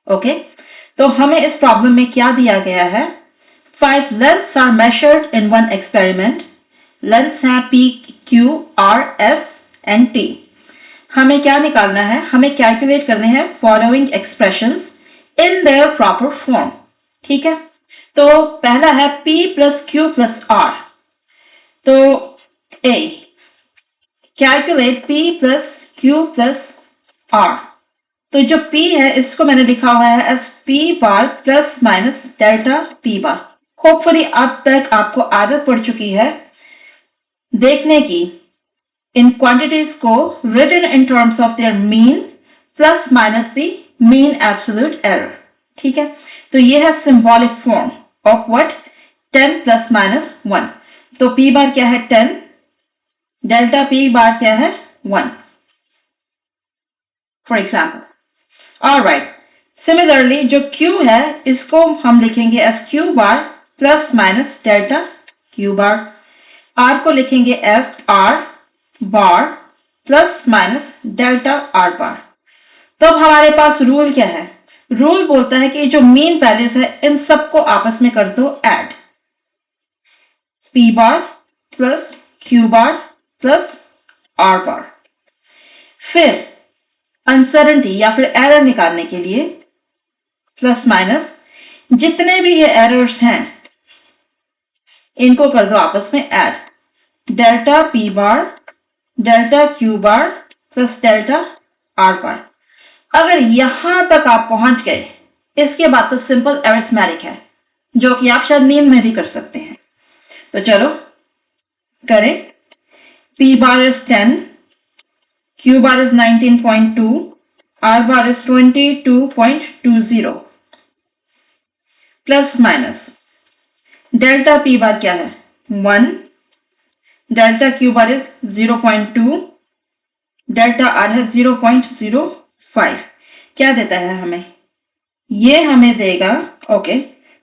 ओके, तो हमें इस प्रॉब्लम में क्या दिया गया है, 5 lengths are measured in one experiment. Lengths हैं P, Q, R, S and T। हमें क्या निकालना है, हमें कैलकुलेट करने हैं following expressions in their proper form. ठीक है, तो पहला है P plus Q plus R। तो A, calculate P plus Q plus R। तो जो P है इसको मैंने लिखा हुआ है as P bar plus minus delta P bar. Hopefully अब तक आपको आदत पड़ चुकी है देखने की इन क्वांटिटीज को written in terms of their mean plus minus the mean absolute error. ठीक है, तो ये है symbolic form of what, 10 plus minus 1। तो P बार क्या है 10, डेल्टा P बार क्या है 1 फॉर एग्जाम्पल। ऑलराइट, सिमिलरली जो Q है इसको हम लिखेंगे एस Q बार प्लस माइनस डेल्टा Q बार। R को लिखेंगे एस R बार प्लस माइनस डेल्टा R बार। तो अब हमारे पास रूल क्या है, रूल बोलता है कि जो मीन वैल्यूज है इन सबको आपस में कर दो add, P bar plus Q बार प्लस R बार। फिर अनसर्टेनिटी या फिर एरर निकालने के लिए प्लस माइनस जितने भी ये एरर्स हैं इनको कर दो आपस में ऐड, डेल्टा P बार डेल्टा Q बार प्लस डेल्टा R बार। अगर यहां तक आप पहुंच गए इसके बाद तो सिंपल अरिथमेटिक है जो कि आप शायद नींद में भी कर सकते हैं। तो चलो करें, P bar is 10, Q bar is 19.2, R bar is 22.20 plus minus delta P बार क्या है 1, delta Q bar is 0.2, delta R है 0.05। क्या देता है हमें, ये हमें देगा, okay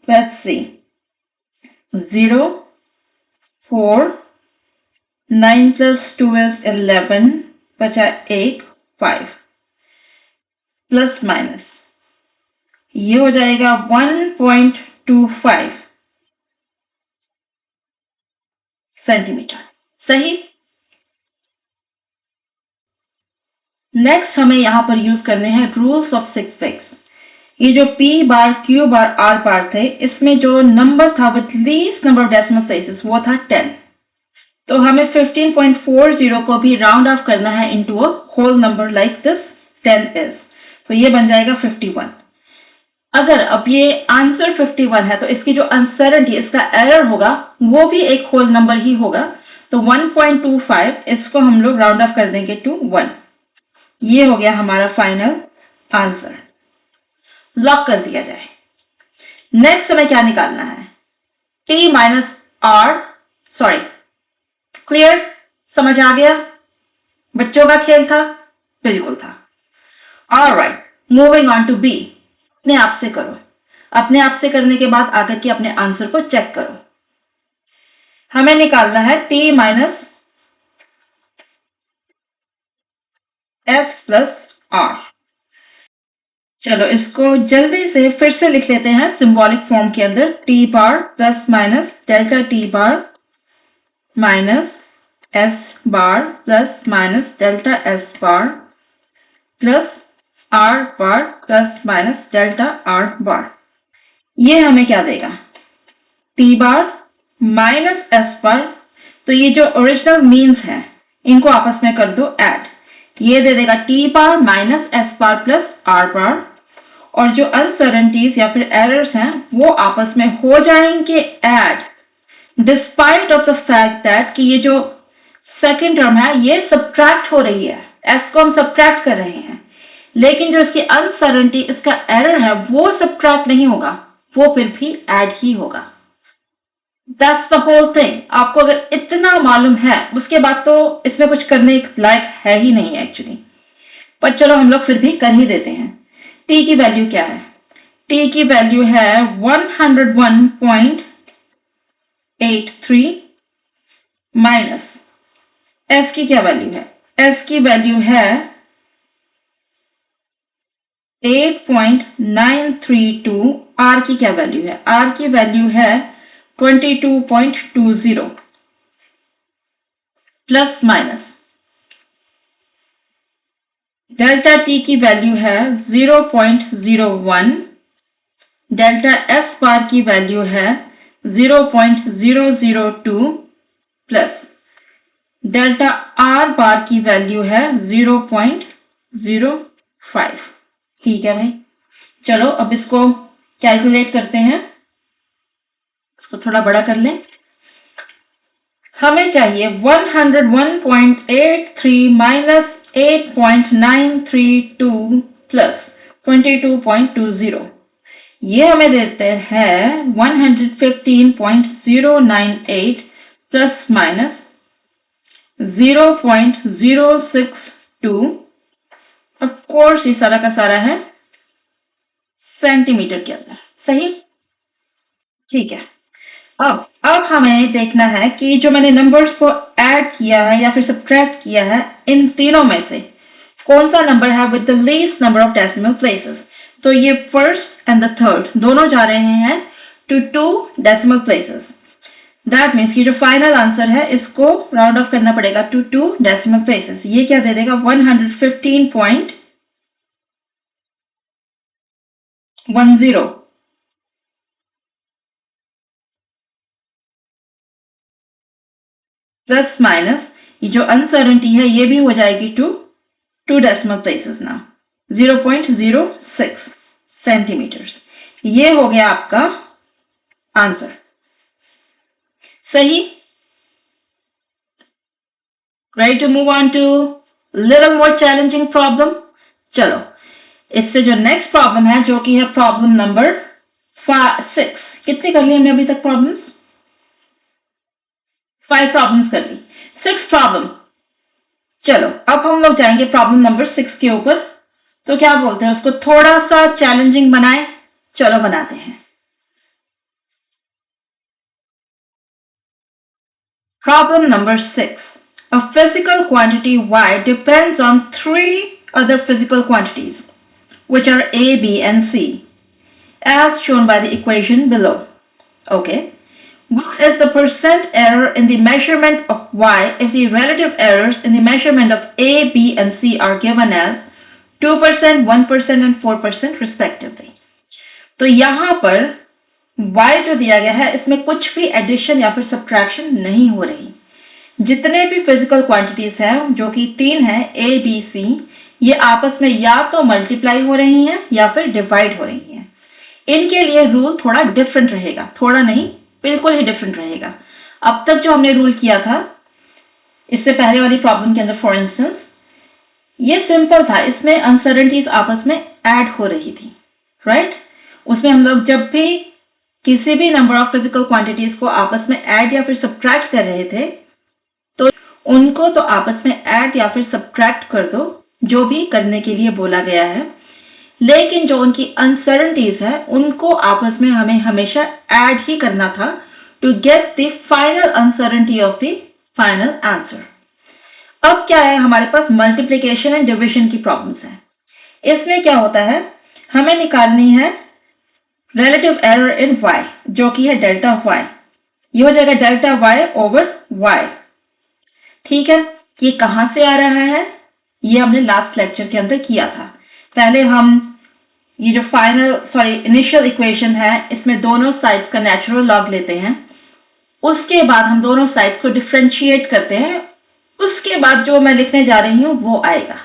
let's see, 0, 4, 9 plus 2 is 11, बचा 1, 5 प्लस माइनस ये हो जाएगा 1.25 सेंटीमीटर। सही। नेक्स्ट हमें यहां पर यूज करने हैं रूल्स ऑफ सिक्स फिक्स। ये जो P बार Q बार R बार थे इसमें जो नंबर था with least number of decimal places वो था 10। तो हमें 15.40 को भी राउंड ऑफ करना है into a whole number like this 10 is, तो ये बन जाएगा 51। अगर अब ये आंसर 51 है तो इसकी जो अनसर्टेनिटी, इसका एरर होगा वो भी एक होल नंबर ही होगा। तो 1.25 इसको हम लोग राउंड ऑफ कर देंगे टू 1। ये हो गया हमारा फाइनल आंसर, लॉक कर दिया जाए। नेक्स्ट हमें क्या निकालना है, T minus R, sorry clear, समझ आ गया, बच्चों का खेल था, बिल्कुल था। Alright, moving on to B। अपने आप से करो, अपने आप से करने के बाद आकर के अपने आंसर को चेक करो। हमें निकालना है T minus S plus R। चलो इसको जल्दी से फिर से लिख लेते हैं सिंबॉलिक फॉर्म के अंदर, T बार प्लस माइनस डेल्टा T बार माइनस S बार प्लस माइनस डेल्टा S बार प्लस R बार प्लस माइनस डेल्टा R बार। ये हमें क्या देगा, T बार माइनस S बार। तो ये जो ओरिजिनल मीन्स हैं इनको आपस में कर दो ऐड, ये दे देगा T power minus S power plus R power, और जो अनसर्टेनिटीज या फिर एरर्स हैं वो आपस में हो जाएंगे add, despite of the fact that कि ये जो सेकेंड टर्म है ये सब्ट्रैक्ट हो रही है, एस को हम सब्ट्रैक्ट कर रहे हैं, लेकिन जो इसकी अनसर्टेनिटी, इसका एरर है, वो सब्ट्रैक्ट नहीं होगा, वो फिर भी ऐड ही होगा। That's the whole thing. आपको अगर इतना मालूम है उसके बाद तो इसमें कुछ करने लायक है ही नहीं एक्चुअली, पर चलो हम लोग फिर भी कर ही देते हैं। टी की वैल्यू क्या है? टी की वैल्यू है 101.83 माइनस एस की क्या वैल्यू है? एस की वैल्यू है 8.932। आर की क्या वैल्यू है? आर की वैल्यू है 22.20 प्लस माइनस डेल्टा टी की वैल्यू है 0.01, डेल्टा एस बार की वैल्यू है 0.002 प्लस डेल्टा आर बार की वैल्यू है 0.05। ठीक है भाई, चलो अब इसको कैलकुलेट करते हैं। इसको थोड़ा बड़ा कर लें। हमें चाहिए 101.83 माइनस 8.932 प्लस 22.20, ये हमें देते हैं 115.098 प्लस माइनस 0.062। ऑफ कोर्स ये सारा का सारा है सेंटीमीटर के अंदर, सही? ठीक है। अब हमें देखना है कि जो मैंने नंबर्स को ऐड किया है या फिर सब्ट्रैक्ट किया है, इन तीनों में से कौन सा नंबर है with the least number of decimal places. तो ये फर्स्ट एंड द थर्ड दोनों जा रहे हैं to 2 decimal places. That means कि जो फाइनल आंसर है इसको राउंड ऑफ करना पड़ेगा टू 2 डेसिमल प्लेसेस। ये क्या दे देगा? 115.10 प्लस माइनस ये जो अनसर्टेनिटी है ये भी हो जाएगी टू 2 डेसिमल प्लेसेस ना, 0.06 सेंटीमीटर्स। ये हो गया आपका आंसर, सही? Ready to move on to little more challenging problem? चलो इससे जो नेक्स्ट प्रॉब्लम है जो कि है प्रॉब्लम नंबर 6। कितने कर लिए हमने अभी तक प्रॉब्लम्स? 5 प्रॉब्लम्स कर ली। 6 प्रॉब्लम। चलो अब हम लोग जाएंगे प्रॉब्लम नंबर 6 के ऊपर। तो क्या बोलते हैं उसको, थोड़ा सा चैलेंजिंग बनाए। चलो बनाते हैं। Problem number 6। A physical quantity y depends on 3 other physical quantities which are a, b and c as shown by the equation below. Okay. What is the percent error in the measurement of y if the relative errors in the measurement of a, b and c are given as 2%, 1% and 4% respectively? तो यहां पर y जो दिया गया है इसमें कुछ भी एडिशन या फिर सब्ट्रैक्शन नहीं हो रही। जितने भी फिजिकल क्वांटिटीज हैं जो कि 3 हैं ए बी सी, ये आपस में या तो मल्टीप्लाई हो रही हैं या फिर डिवाइड हो रही हैं। इनके लिए रूल थोड़ा डिफरेंट रहेगा, थोड़ा नहीं बिल्कुल ही डिफरेंट रहेगा। अब तक जो हमने रूल किया था इससे पहले वाली प्रॉब्लम के अंदर फॉर इंस्टेंस, ये सिंपल था, इसमें अनसर्टेनिटीज आपस में ऐड हो रही थी, राइट? उसमें हम लोग जब भी किसी भी नंबर ऑफ फिजिकल क्वांटिटीज को आपस में ऐड या फिर सब्ट्रैक्ट कर रहे थे तो उनको तो आपस में ऐड या फिर सब्ट्रैक्ट कर दो, जो भी करने के लिए बोला गया है। लेकिन जो उनकी अनसर्टेनिटीज है उनको आपस में हमें हमेशा ऐड ही करना था to get the final uncertainty of the final answer. अब क्या है, हमारे पास मल्टीप्लिकेशन एंड डिविजन की प्रॉब्लम्स है। इसमें क्या होता है, हमें निकालनी है रिलेटिव एरर इन y जो कि है डेल्टा y। ये हो जाएगा डेल्टा y ओवर y। ठीक है, ये कहां से आ रहा है? ये हमने लास्ट लेक्चर के अंदर किया था। पहले हम ये जो इनिशियल इक्वेशन है इसमें दोनों साइड्स का नेचुरल लॉग लेते हैं, उसके बाद हम दोनों साइड्स को डिफरेंशिएट करते हैं, उसके बाद जो मैं लिखने जा रही हूँ वो आएगा।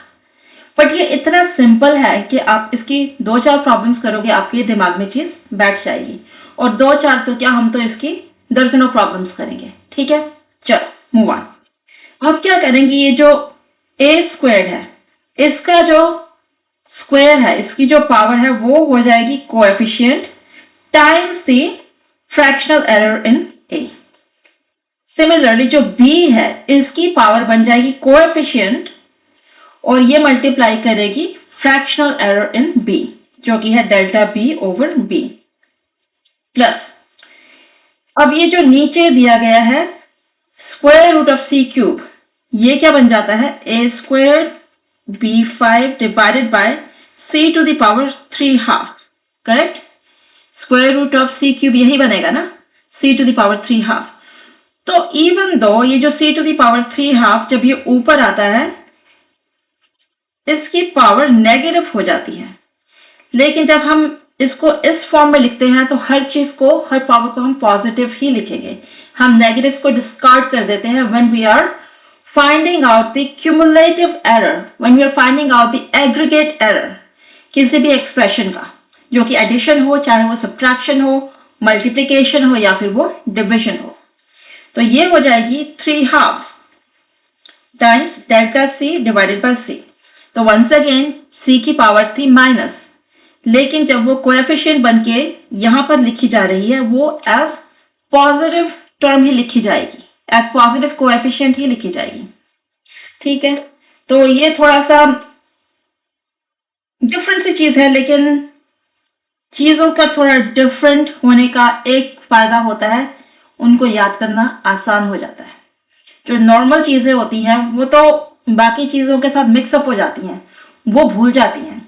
बट ये इतना सिंपल है कि आप इसकी 2-4 प्रॉब्लम्स करोगे, आपके दिमाग में चीज बैठ जाएगी। और 2-4 तो क्या, हम तो इसकी दर्जनों प्रॉब्लम्स करेंगे। ठीक है, चलो मूव ऑन। अब क्या करेंगे, ये जो ए स्क्वायर्ड है, इसका जो स्क्वायर है, इसकी जो पावर है वो हो जाएगी coefficient times the fractional error in A. Similarly जो b है, इसकी पावर बन जाएगी कोएफिशिएंट और ये मल्टीप्लाई करेगी फ्रैक्शनल एरर इन b, जो कि है delta b over b plus. अब ये जो नीचे दिया गया है square root of c cube, ये क्या बन जाता है, a square b5 divided by c to the power 3 half. Correct, square root of c cube यही बनेगा ना, c to the power 3 half. तो इवन दो ये जो c to the power 3 half जब ये ऊपर आता है, इसकी पावर नेगेटिव हो जाती है। लेकिन जब हम इसको इस फॉर्म में लिखते हैं तो हर चीज को, हर पावर को हम पॉजिटिव ही लिखेंगे। हम नेगेटिव्स को डिस्कार्ड कर देते हैं when we are finding out the cumulative error, when we are finding out the aggregate error किसी भी एक्सप्रेशन का, जो कि एडिशन हो, चाहे वो सब्ट्रैक्शन हो, मल्टीप्लीकेशन हो या फिर वो डिविजन हो। तो ये हो जाएगी 3 halves times delta c divided by c. तो वंस अगेन c की पावर थी माइनस, लेकिन जब वो कोएफिशिएंट बनके यहां पर लिखी जा रही है, वो एज पॉजिटिव टर्म ही लिखी जाएगी, एज पॉजिटिव कोएफिशिएंट ही लिखी जाएगी। ठीक है, तो ये थोड़ा सा डिफरेंट सी चीज है, लेकिन चीजों का थोड़ा डिफरेंट होने का एक फायदा होता है, उनको याद करना आसान हो जाता है। जो नॉर्मल चीजें होती हैं वो तो बाकी चीजों के साथ मिक्सअप हो जाती हैं, वो भूल जाती हैं।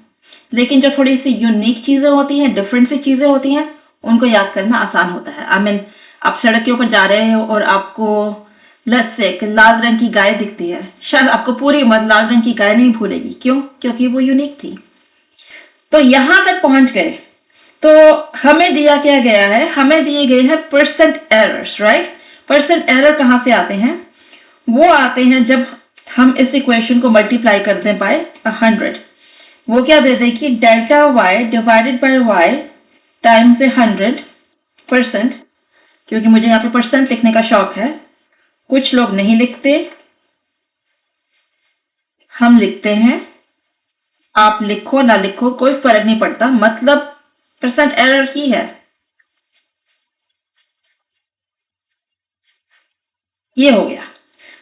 लेकिन जो थोड़ी सी यूनिक चीजें होती हैं, डिफरेंट सी चीजें होती हैं, उनको याद करना आसान होता है। आई मीन, आप सड़क के ऊपर जा रहे हो और आपको लेट्स से एक लाल रंग की गाय दिखती है, शायद आपको पूरी उम्र लाल रंग की गाय नहीं भूलेगी। क्यों? क्योंकि वो यूनिक थी। तो यहां तक पहुंच गए, तो हमें दिया क्या गया है, हमें दिए गए हैं percent errors, right. Percent error कहां से आते हैं? वो आते हैं जब हम इस इक्वेशन को मल्टीप्लाई करते हैं बाय 100। वो क्या दे दे कि delta Y divided by Y times 100%, क्योंकि मुझे यहाँ पे परसेंट लिखने का शौक है। कुछ लोग नहीं लिखते, हम लिखते हैं। आप लिखो ना लिखो कोई फर्क नहीं पड़ता, मतलब परसेंट एरर ही है। ये हो गया।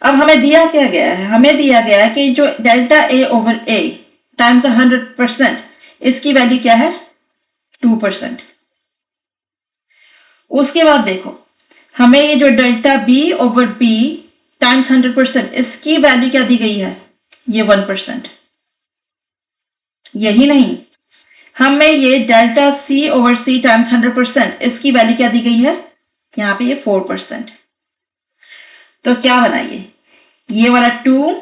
अब हमें दिया क्या गया है? हमें दिया गया है कि जो delta A over A times 100%, इसकी वैल्यू क्या है? 2%। उसके बाद देखो, हमें ये जो delta B over B times 100%, इसकी वैल्यू क्या दी गई है? ये 1%। यही नहीं, हमें ये डेल्टा सी ओवर सी टाइम्स 100%, इसकी वैल्यू क्या दी गई है? यहां पे ये 4%। तो क्या बनाइए, ये वाला 2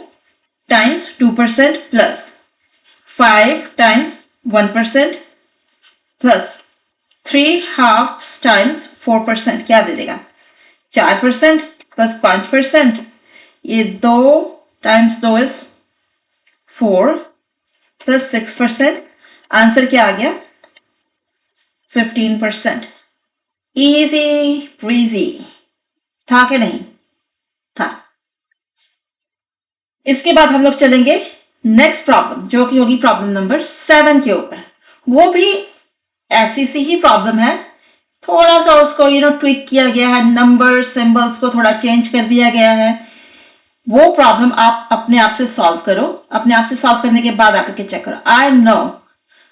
times 2% plus 5 times 1% plus 3 half times 4%, क्या दे देगा? 4% प्लस 5%, ये 2 टाइम्स 2 इज 4 प्लस 6%, आंसर क्या आ गया? 15%। इजी ब्रीजी था कि नहीं था? इसके बाद हम लोग चलेंगे नेक्स्ट प्रॉब्लम, जो कि होगी प्रॉब्लम नंबर 7 के ऊपर। वो भी ऐसी सी ही प्रॉब्लम है, थोड़ा सा उसको ट्विक किया गया है, नंबर सिंबल्स को थोड़ा चेंज कर दिया गया है। वो प्रॉब्लम आप अपने आप से सॉल्व करो, अपने आप से सॉल्व करने के बाद आकर के चेक करो। I know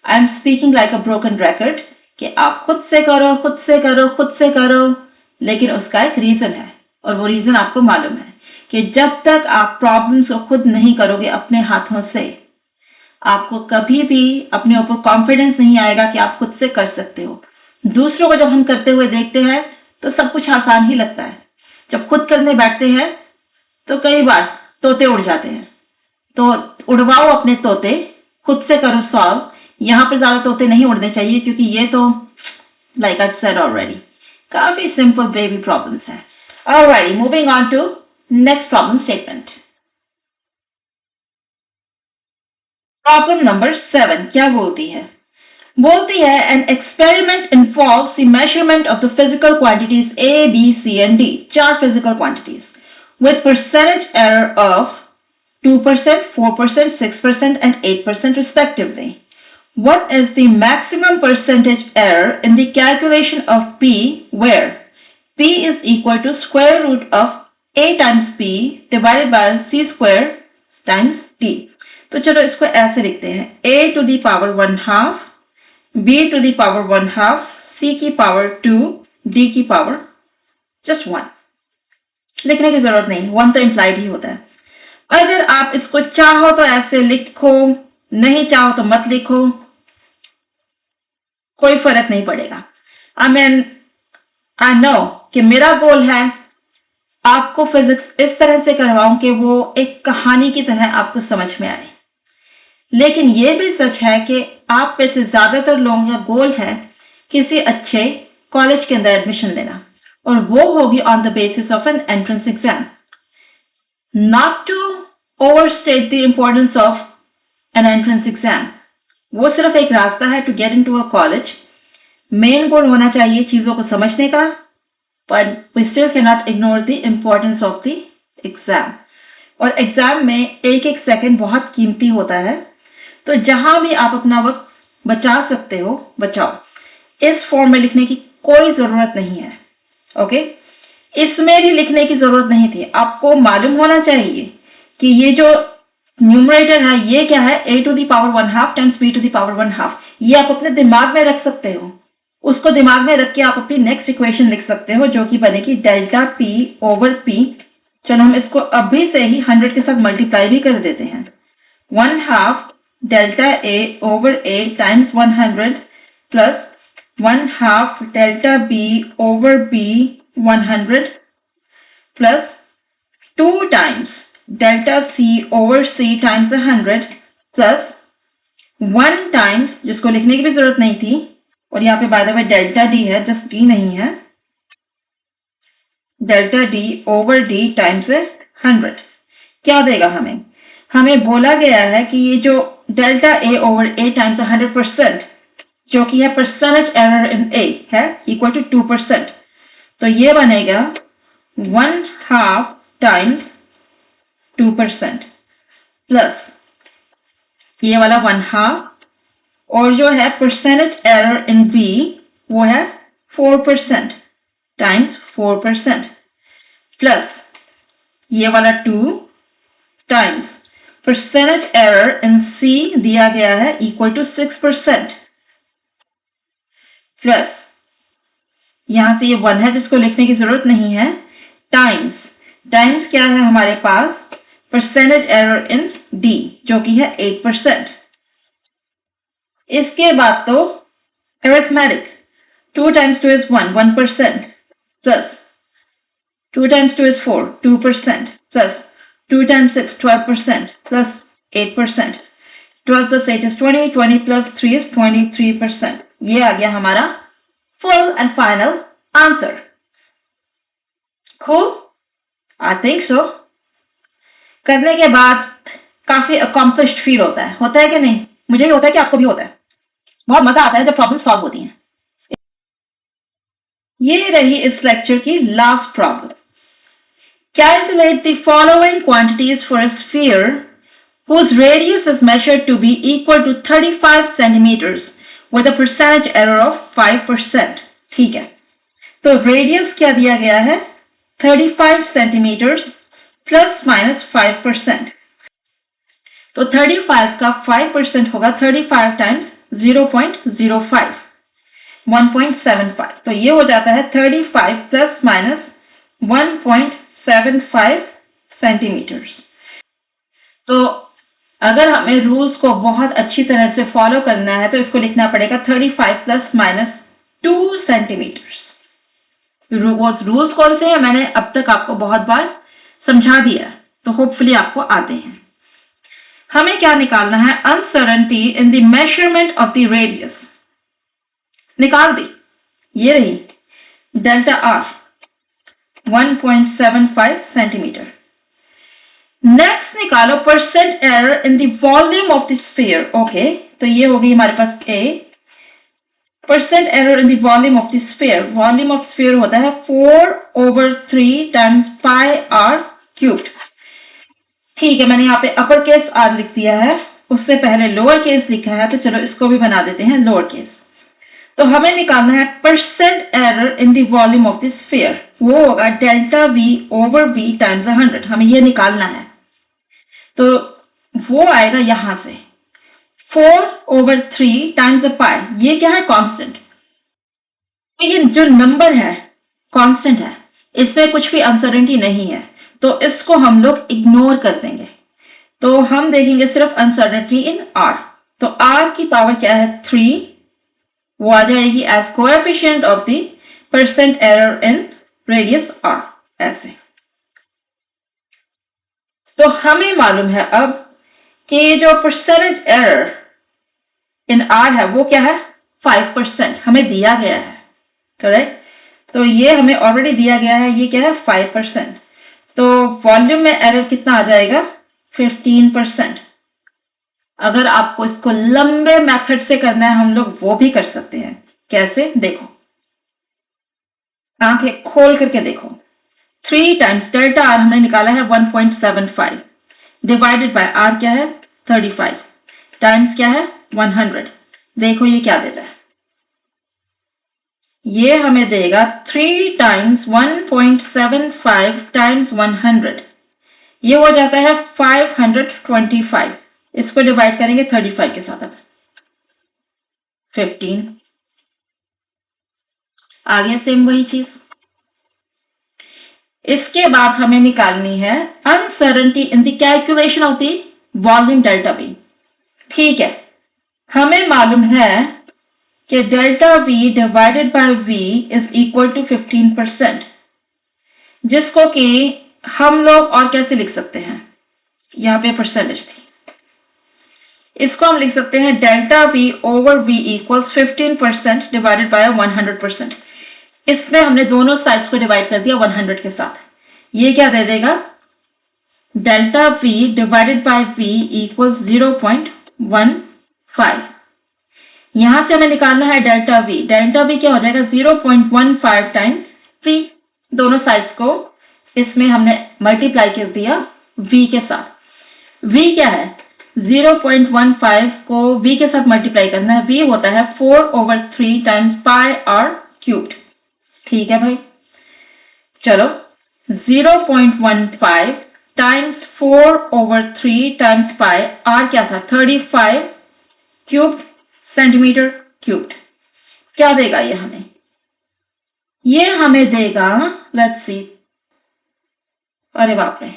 I am speaking like a broken record कि आप खुद से करो, खुद से करो, खुद से करो, लेकिन उसका एक रीजन है, और वो रीजन आपको मालूम है कि जब तक आप प्रॉब्लम्स को खुद नहीं करोगे अपने हाथों से, आपको कभी भी अपने ऊपर कॉन्फिडेंस नहीं आएगा कि आप खुद से कर सकते हो। दूसरों को जब हम करते हुए देखते हैं तो सब कुछ आसान ही लगता है, जब खुद करने बैठते हैं तो कई बार तोते उड़ जाते हैं। तो उड़वाओ अपने तोते, खुद से करो सॉल्व। यहां पर ज्यादा तोते नहीं उड़ने चाहिए, क्योंकि ये तो लाइक आई सेड ऑलरेडी काफी सिंपल बेबी प्रॉब्लम्स है। Alright, moving on to next problem statement. Problem number 7 क्या बोलती है? बोलती है an experiment involves the measurement of the physical quantities A B C and D, 4 physical quantities with percentage error of 2%, 4%, 6% and 8% respectively. What is the maximum percentage error in the calculation of P where P is equal to square root of A times P divided by C square times D. तो चलो इसको ऐसे लिखते हैं, A to the power 1/2, B to the power 1/2, C की पावर 2, D की पावर just 1. लिखने की जरूरत नहीं, 1 तो इम्प्लाइड ही होता है. अगर आप इसको चाहो तो ऐसे लिखो, नहीं चाहो तो मत लिखो, कोई फर्क नहीं पड़ेगा. आई नो कि मेरा गोल है आपको फिजिक्स इस तरह से करवाऊं कि वो एक कहानी की तरह आपको समझ में आए. लेकिन ये भी सच है कि आप में से ज्यादातर लोगों का गोल है किसी अच्छे कॉलेज के अंदर एडमिशन लेना, और वो होगी on the basis of N entrance exam. Not to overstate the importance of an entrance exam. वो सिर्फ एक रास्ता है to get into a college. Main goal होना चाहिए चीजों को समझने का, but we still cannot ignore the importance of the exam. और एग्जाम में एक एक सेकंड बहुत कीमती होता है, तो जहां भी आप अपना वक्त बचा सकते हो बचाओ. इस फॉर्म में लिखने की कोई जरूरत नहीं है. ओके इसमें भी लिखने की जरूरत नहीं थी. आपको मालूम होना चाहिए कि ये जो न्यूमरेटर है ये क्या है, a to the power 1/2 times b to the power 1/2. ये आप अपने दिमाग में रख सकते हो. उसको दिमाग में रख के आप अपनी नेक्स्ट इक्वेशन लिख सकते हो जो कि बनेगी डेल्टा p ओवर p. चलो हम इसको अभी से ही 100 के साथ मल्टीप्लाई भी कर देते हैं. 1/2 delta a over a times 100 plus 1/2 delta b over b 100 plus 2 times delta c over c times 100 plus 1 times, जिसको लिखने की भी जरूरत नहीं थी, और यहाँ पे by the way delta D है, जस्ट डी नहीं है, delta D over D times 100. क्या देगा हमें? हमें बोला गया है कि ये जो delta A over A times 100% जो कि है परसेंटेज एरर इन ए है इक्वल टू 2%. तो ये बनेगा 1/2 टाइम्स 2% प्लस ये वाला 1/2, और जो है परसेंटेज एरर इन बी वो है 4% टाइम्स 4% प्लस ये वाला 2 टाइम्स परसेंटेज एरर इन सी दिया गया है इक्वल टू 6% प्लस यहां से ये 1 है जिसको लिखने की जरूरत नहीं है, टाइम्स क्या है हमारे पास, परसेंटेज एरर इन डी जो कि है 8%. इसके बाद तो arithmetic, 2 times 2 is 1% plus 2 times 2 is 4, 2% plus 2 times 6, 12% plus 8%. 12 plus 8 is 20, 20 plus 3 is 23%. ये आ गया हमारा full and final answer. Cool? I think so. करने के बाद काफी accomplished फील होता है कि नहीं? मुझे ही होता है कि आपको भी होता है. बहुत मजा आता है जब प्रॉब्लम सॉल्व होती हैं. ये रही इस लेक्चर की last problem. Calculate the following quantities for a sphere whose radius is measured to be equal to 35 centimeters with a percentage error of 5%. ठीक है, तो रेडियस क्या दिया गया है, 35 सेंटीमीटर्स प्लस माइनस 5%. तो 35 का 5% होगा 35 टाइम्स 0.05, 1.75. तो ये हो जाता है 35 प्लस माइनस 1.75 सेंटीमीटर्स. तो अगर हमें रूल्स को बहुत अच्छी तरह से फॉलो करना है तो इसको लिखना पड़ेगा 35 प्लस माइनस 2 सेंटीमीटर्स. रूल्स कौन से हैं मैंने अब तक आपको बहुत बार समझा दिया, तो होपफुली आपको आते हैं. हमें क्या निकालना है, uncertainty in the measurement of the radius. निकाल दी, ये रही डेल्टा आर 1.75 सेंटीमीटर. नेक्स्ट निकालो percent error in the volume of the sphere. Okay, तो ये हो गई हमारे पास a. Percent error in the volume of the sphere, volume of sphere होता है 4/3 टाइम्स पाई आर क्यूब्ड। ठीक है, मैंने यहाँ पे अपर केस आर लिख दिया है, उससे पहले लोअर केस लिखा है, तो चलो इसको भी बना देते हैं लोअर केस। तो हमें निकालना है percent error in the volume of the sphere, वो होगा delta V over V times 100। हमें ये निकालना है, तो वो आएगा यहां से 4/3 टाइम्स द पाई। ये क्या है? कांस्टेंट। तो ये जो नंबर है कांस्टेंट है, इसमें कुछ भी अनसर्टेनिटी नहीं है, तो इसको हम लोग इग्नोर कर देंगे। तो हम देखेंगे सिर्फ अनसर्टेनिटी इन आर। तो आर की पावर क्या है? 3, वो आ जाएगी as coefficient of the percent error in radius R, ऐसे। तो हमें मालूम है अब कि जो परसेंटेज एरर इन आर है वो क्या है? 5%। हमें दिया गया है, करेक्ट? तो ये हमें ऑलरेडी दिया गया है, ये क्या है? 5%। तो वॉल्यूम में एरर कितना आ जाएगा? 15%। अगर आपको इसको लंबे मेथड से करना है, हम लोग वो भी कर सकते हैं। कैसे? देखो, आंखें खोल करके देखो। 3 टाइम्स डेल्टा आर हमने निकाला है 1.75 डिवाइडेड बाय आर क्या है? 35 टाइम्स क्या है? 100। देखो ये क्या देता है? ये हमें देगा 3 टाइम्स 1.75 टाइम्स 100, ये हो जाता है 525। इसको डिवाइड करेंगे 35 के साथ, अब 15 आ गया, सेम वही चीज। इसके बाद हमें निकालनी है uncertainty in the calculation of the volume delta V. ठीक है, हमें मालूम है कि delta V divided by V is equal to 15%, जिसको कि हम लोग और कैसे लिख सकते हैं? यहां पे परसेंटेज थी, इसको हम लिख सकते हैं delta V over V equals 15% divided by 100%। इसमें हमने दोनों साइड्स को डिवाइड कर दिया 100 के साथ। ये क्या दे देगा? Delta V divided by V equals 0.15। यहां से हमें निकालना है डेल्टा वी। डेल्टा वी क्या हो जाएगा? 0.15 टाइम्स वी। दोनों साइड्स को इसमें हमने मल्टीप्लाई कर दिया v के साथ। v क्या है? 0.15 को v के साथ मल्टीप्लाई करना है। v होता है 4/3 टाइम्स पाई आर क्यूब्ड। ठीक है भाई, चलो 0.15 टाइम्स 4/3 टाइम्स पाई, आर क्या था? 35 क्यूब्ड सेंटीमीटर क्यूब्ड। क्या देगा ये हमें? ये हमें देगा, लेट्स सी, अरे बाप रे,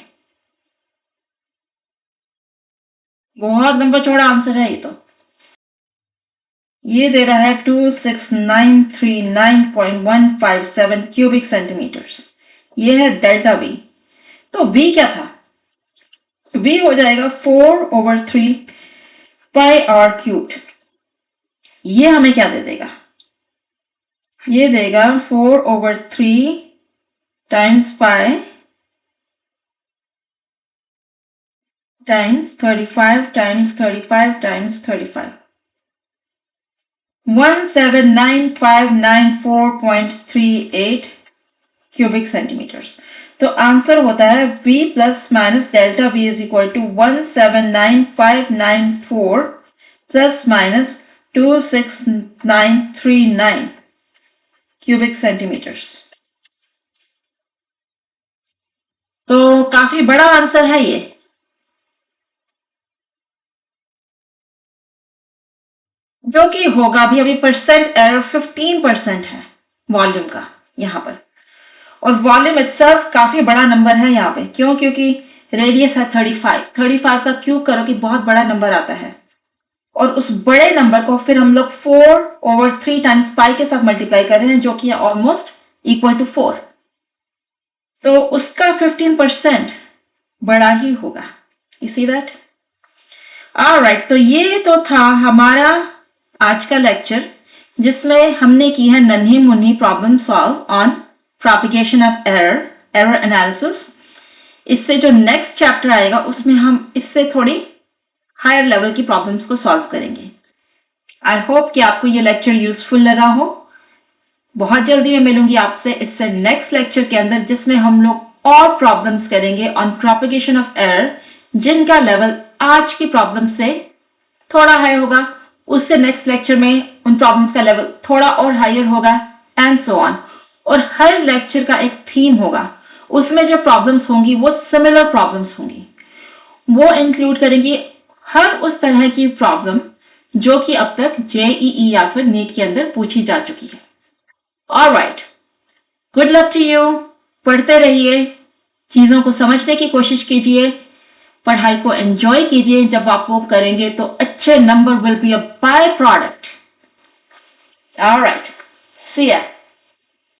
बहुत लंबा चौड़ा आंसर है ये तो। ये दे रहा है 26939.157 क्यूबिक सेंटीमीटर्स। ये है डेल्टा वी। तो वी क्या था? वी हो जाएगा 4/3 पाई आर क्यूब्ड। ये हमें क्या दे देगा? ये देगा 4/3 times pi times 35 times 35 times 35, 179,594.38 cubic centimetres. तो आंसर होता है v plus minus delta v is equal to 179,594 plus minus 26939 cubic centimetres. तो काफी बड़ा आंसर है ये। जो कि होगा अभी परसेंट एरर 15% है वॉल्यूम का यहां पर, और वॉल्यूम इटसेल्फ काफी बड़ा नंबर है यहाँ पे। क्यों? क्योंकि रेडियस है 35 का क्यूब करो कि बहुत बड़ा नंबर आता है, और उस बड़े नंबर को फिर हम लोग 4/3 टाइम्स पाई के साथ मल्टीप्लाई कर रहे हैं, जो कि है ऑलमोस्ट इक्वल टू 4। तो उसका 15% बड़ा ही होगा। You see that? ऑलराइट, तो ये तो था हमारा आज का लेक्चर, जिसमें हमने की है नन्ही Munni problem solve on propagation of error analysis. इससे जो नेक्स्ट चैप्टर आएगा उसमें हम इससे थोड़ी हायर लेवल की प्रॉब्लम्स को सॉल्व करेंगे। आई होप कि आपको ये लेक्चर यूजफुल लगा हो। बहुत जल्दी मैं मिलूंगी आपसे इससे नेक्स्ट लेक्चर के अंदर, जिसमें हम लोग और प्रॉब्लम्स करेंगे ऑन प्रोपेगेशन ऑफ एरर, जिनका लेवल आज की प्रॉब्लम से थोड़ा हाई होगा। उससे नेक्स्ट लेक्चर में उन प्रॉब्लम्स का लेवल थोड़ा और हायर होगा एंड सो ऑन। और हर लेक्चर का एक थीम होगा, उसमें जो प्रॉब्लम्स होंगी वो सिमिलर प्रॉब्लम्स होंगी। वो इंक्लूड करेंगी हर उस तरह की प्रॉब्लम जो कि अब तक जेईई या फिर नीट के अंदर पूछी जा चुकी है। Alright, good luck to you. पढ़ते रहिए, चीजों को समझने की कोशिश कीजिए, पढ़ाई को एंजॉय कीजिए। जब आप वो करेंगे तो अच्छे number will be a by product. Alright, see या।